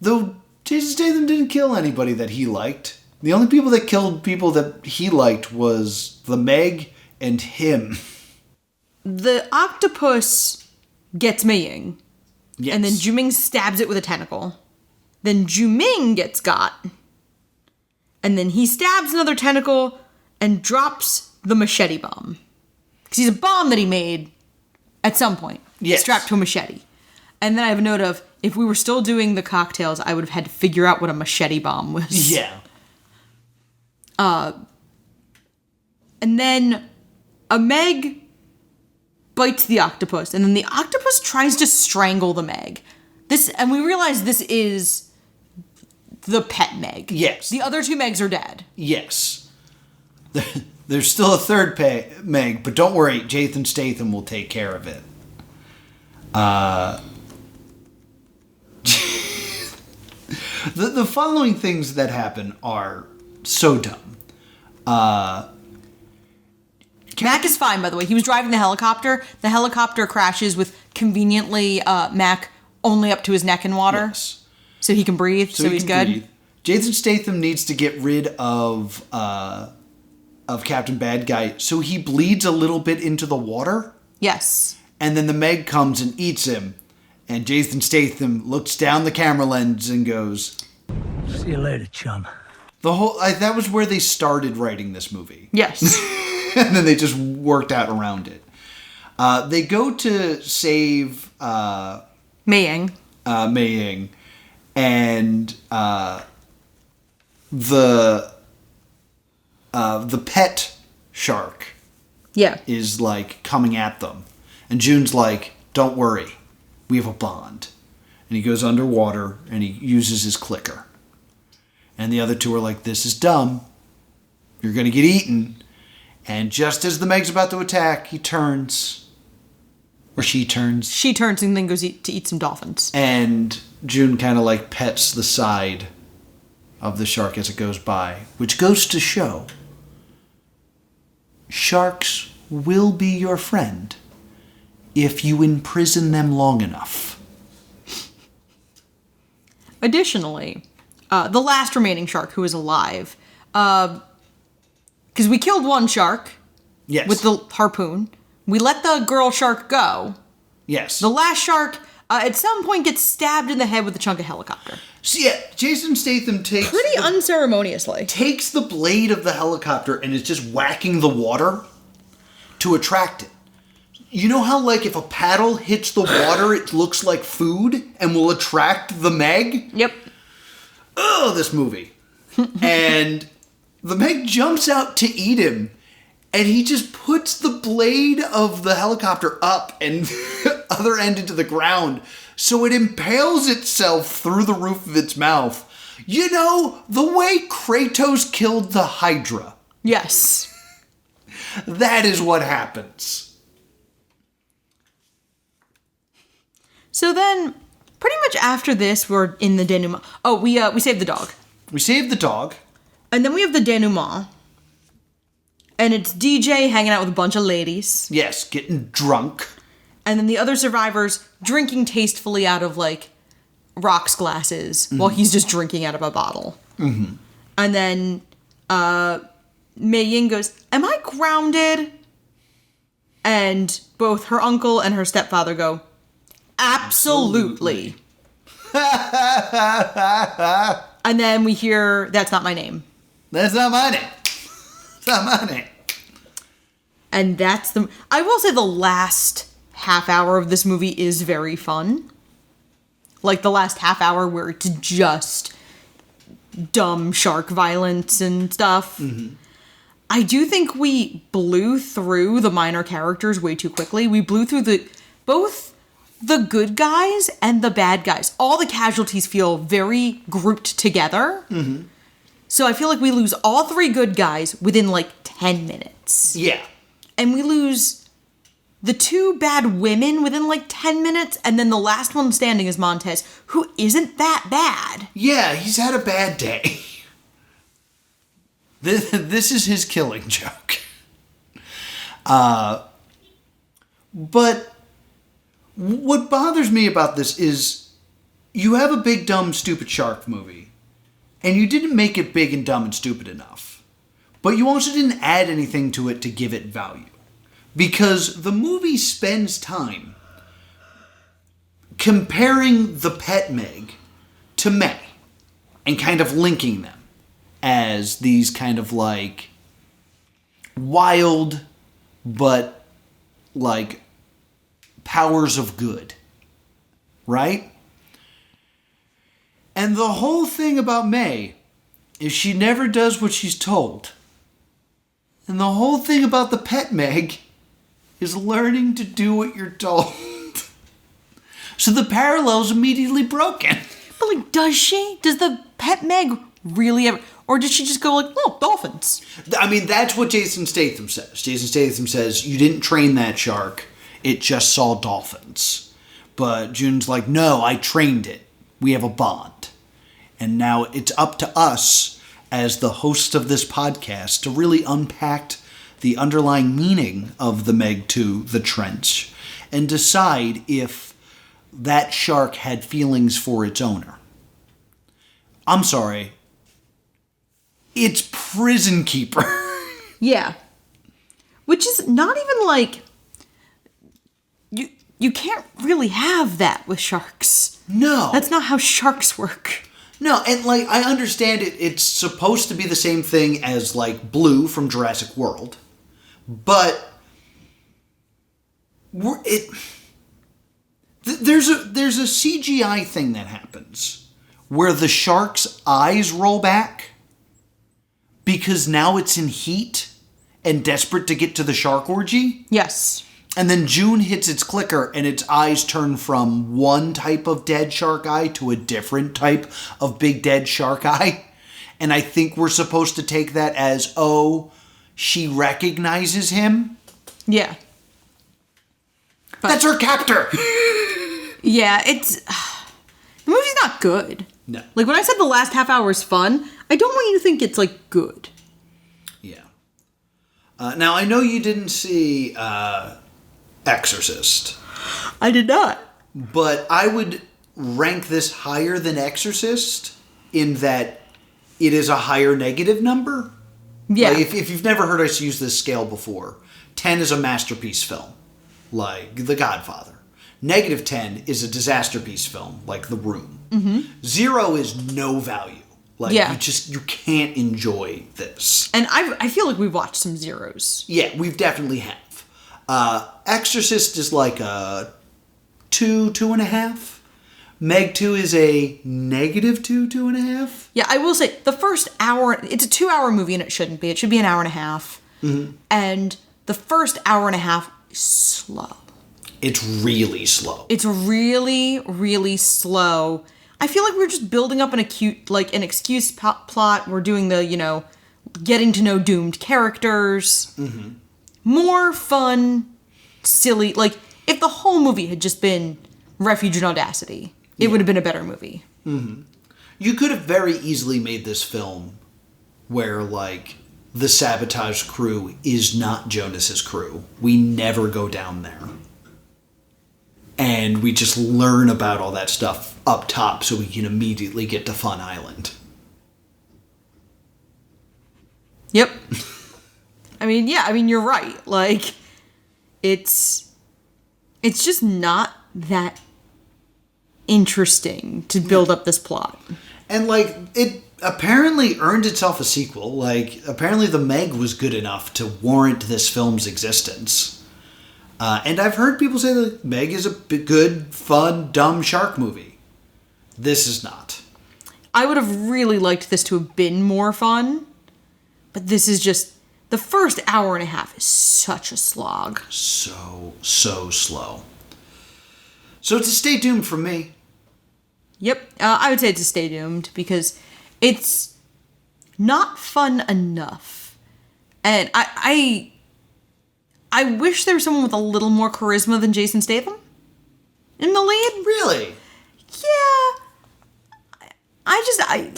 Though Jason Statham didn't kill anybody that he liked. The only people that killed people that he liked was the Meg and him. The octopus gets Mei-Ying. Yes. And then Juming stabs it with a tentacle. Then Juming gets got. And then he stabs another tentacle and drops the machete bomb. Because he's a bomb that he made at some point. Yes. Strapped to a machete. And then I have a note of, if we were still doing the cocktails, I would have had to figure out what a machete bomb was. Yeah. And then a Meg bites the octopus, and then the octopus tries to strangle the Meg. And we realize this is the pet Meg. Yes. The other 2 Megs are dead. Yes. There's still a third Meg, but don't worry, Jason Statham will take care of it. The following things that happen are so dumb. Mac is fine, by the way. He was driving the helicopter. The helicopter crashes with, conveniently, Mac only up to his neck in water. Yes. So he can breathe, so he's good. Breathe. Jason Statham needs to get rid of Captain Bad Guy, so he bleeds a little bit into the water. Yes. And then the Meg comes and eats him. And Jason Statham looks down the camera lens and goes, See you later, chum. That was where they started writing this movie. Yes. And then they just worked out around it. They go to save Mei Mei, and the pet shark is like coming at them, and June's like, "Don't worry, we have a bond." And he goes underwater and he uses his clicker, and the other two are like, "This is dumb. You're gonna get eaten." And just as the Meg's about to attack, he turns. Or she turns. She turns and then goes to eat some dolphins. And June kind of like pets the side of the shark as it goes by. Which goes to show, sharks will be your friend if you imprison them long enough. Additionally, the last remaining shark who is alive, because we killed one shark Yes. with the harpoon. We let the girl shark go. Yes. The last shark, at some point, gets stabbed in the head with a chunk of helicopter. So yeah, Jason Statham Pretty unceremoniously. takes the blade of the helicopter and is just whacking the water to attract it. You know how, like, if a paddle hits the water, it looks like food and will attract the Meg? Yep. Oh, this movie. And the Meg jumps out to eat him, and he just puts the blade of the helicopter up and the other end into the ground, so it impales itself through the roof of its mouth. You know, the way Kratos killed the Hydra. Yes. That is what happens. So then, pretty much after this, we're in the denouement. Oh, we saved the dog. We saved the dog. And then we have the denouement. And it's DJ hanging out with a bunch of ladies. Yes, getting drunk. And then the other survivors drinking tastefully out of, like, rocks glasses while he's just drinking out of a bottle. Mm-hmm. And then Mei Ying goes, "Am I grounded?" And both her uncle and her stepfather go, "Absolutely." And then we hear, "That's not my name." That's not my name. It's not my name. And that's I will say the last half hour of this movie is very fun. Like the last half hour where it's just dumb shark violence and stuff. Mm-hmm. I do think we blew through the minor characters way too quickly. We blew through both the good guys and the bad guys. All the casualties feel very grouped together. Mm-hmm. So I feel like we lose all three good guys within like 10 minutes. Yeah. And we lose the two bad women within like 10 minutes. And then the last one standing is Montez, who isn't that bad. Yeah, he's had a bad day. This is his killing joke. But what bothers me about this is you have a big, dumb, stupid shark movie. And you didn't make it big and dumb and stupid enough. But you also didn't add anything to it to give it value. Because the movie spends time comparing the pet Meg to May. And kind of linking them as these kind of like wild but like powers of good. Right? And the whole thing about May is she never does what she's told. And the whole thing about the pet Meg is learning to do what you're told. So the parallel's immediately broken. But like, does she? Does the pet Meg really ever? Or did she just go like, oh, dolphins? I mean, that's what Jason Statham says. Jason Statham says, you didn't train that shark. It just saw dolphins. But June's like, no, I trained it. We have a bond. And now it's up to us as the hosts of this podcast to really unpack the underlying meaning of the Meg to the trench and decide if that shark had feelings for its owner. I'm sorry. It's Prison Keeper. Yeah. Which is not even like... You can't really have that with sharks. No. That's not how sharks work. No, and like, I understand it. It's supposed to be the same thing as like Blue from Jurassic World. But... There's a CGI thing that happens where the shark's eyes roll back because now it's in heat and desperate to get to the shark orgy. Yes. And then June hits its clicker and its eyes turn from one type of dead shark eye to a different type of big dead shark eye. And I think we're supposed to take that as, oh, she recognizes him. Yeah. But, that's her captor. Yeah, it's... the movie's not good. No. Like, when I said the last half hour is fun, I don't want you to think it's, like, good. Yeah. Now, I know you didn't see Exorcist. I did not. But I would rank this higher than Exorcist in that it is a higher negative number. Yeah. Like if you've never heard us use this scale before, 10 is a masterpiece film, like The Godfather. Negative 10 is a disasterpiece film, like The Room. Mm-hmm. 0 is no value. Like, you can't enjoy this. And I feel like we've watched some zeros. Yeah, we've definitely have. Exorcist is like a 2.5. Meg 2 is a negative 2.5. Yeah, I will say, the first hour, it's a 2-hour movie and it shouldn't be. It should be an hour and a half. Mm-hmm. And the first hour and a half is slow. It's really slow. It's really, really slow. I feel like we're just building up an excuse plot. We're doing the, getting to know doomed characters. Mm-hmm. More fun, silly. Like, if the whole movie had just been Refuge and Audacity, it would have been a better movie. Mm-hmm. You could have very easily made this film where, like, the sabotage crew is not Jonas's crew. We never go down there. And we just learn about all that stuff up top so we can immediately get to Fun Island. Yep. I mean, you're right. Like, it's just not that interesting to build up this plot. And, like, it apparently earned itself a sequel. Like, apparently The Meg was good enough to warrant this film's existence. And I've heard people say that Meg is a good, fun, dumb shark movie. This is not. I would have really liked this to have been more fun, but this is just... The first hour and a half is such a slog. So slow. So it's a stay tuned from me. Yep, I would say it's a stay doomed because it's not fun enough. And I wish there was someone with a little more charisma than Jason Statham in the lead. Really? Yeah.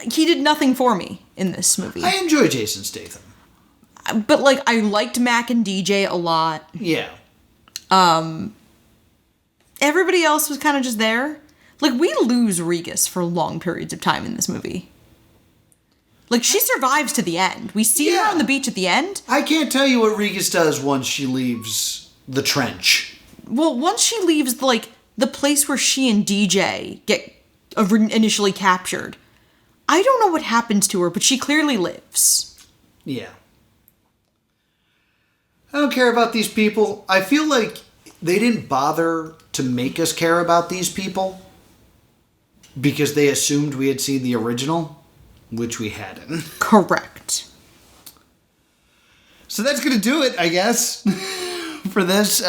He did nothing for me in this movie. I enjoy Jason Statham. But, like, I liked Mac and DJ a lot. Yeah. Everybody else was kind of just there. Like, we lose Regis for long periods of time in this movie. Like, she survives to the end. We see her on the beach at the end. I can't tell you what Regis does once she leaves the trench. Well, once she leaves, like, the place where she and DJ get initially captured, I don't know what happens to her, but she clearly lives. Yeah. I don't care about these people. I feel like they didn't bother to make us care about these people because they assumed we had seen the original, which we hadn't. Correct. So that's going to do it, I guess, for this.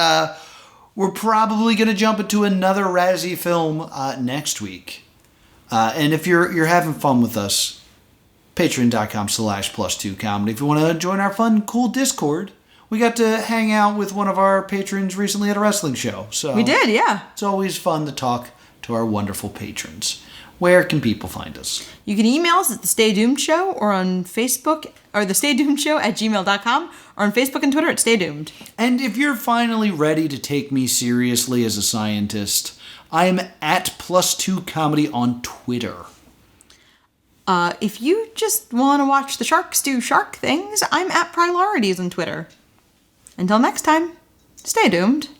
We're probably going to jump into another Razzie film next week. And if you're having fun with us, Patreon.com/plus2comedy. If you want to join our fun, cool Discord, we got to hang out with one of our patrons recently at a wrestling show. So We did, yeah. it's always fun to talk to our wonderful patrons. Where can people find us? You can email us at the Stay Doomed Show or on Facebook, or the Stay Doomed Show at gmail.com, or on Facebook and Twitter at Stay Doomed. And if you're finally ready to take me seriously as a scientist, I'm at +2comedy on Twitter. If you just want to watch the sharks do shark things, I'm at Priorities on Twitter. Until next time, stay doomed.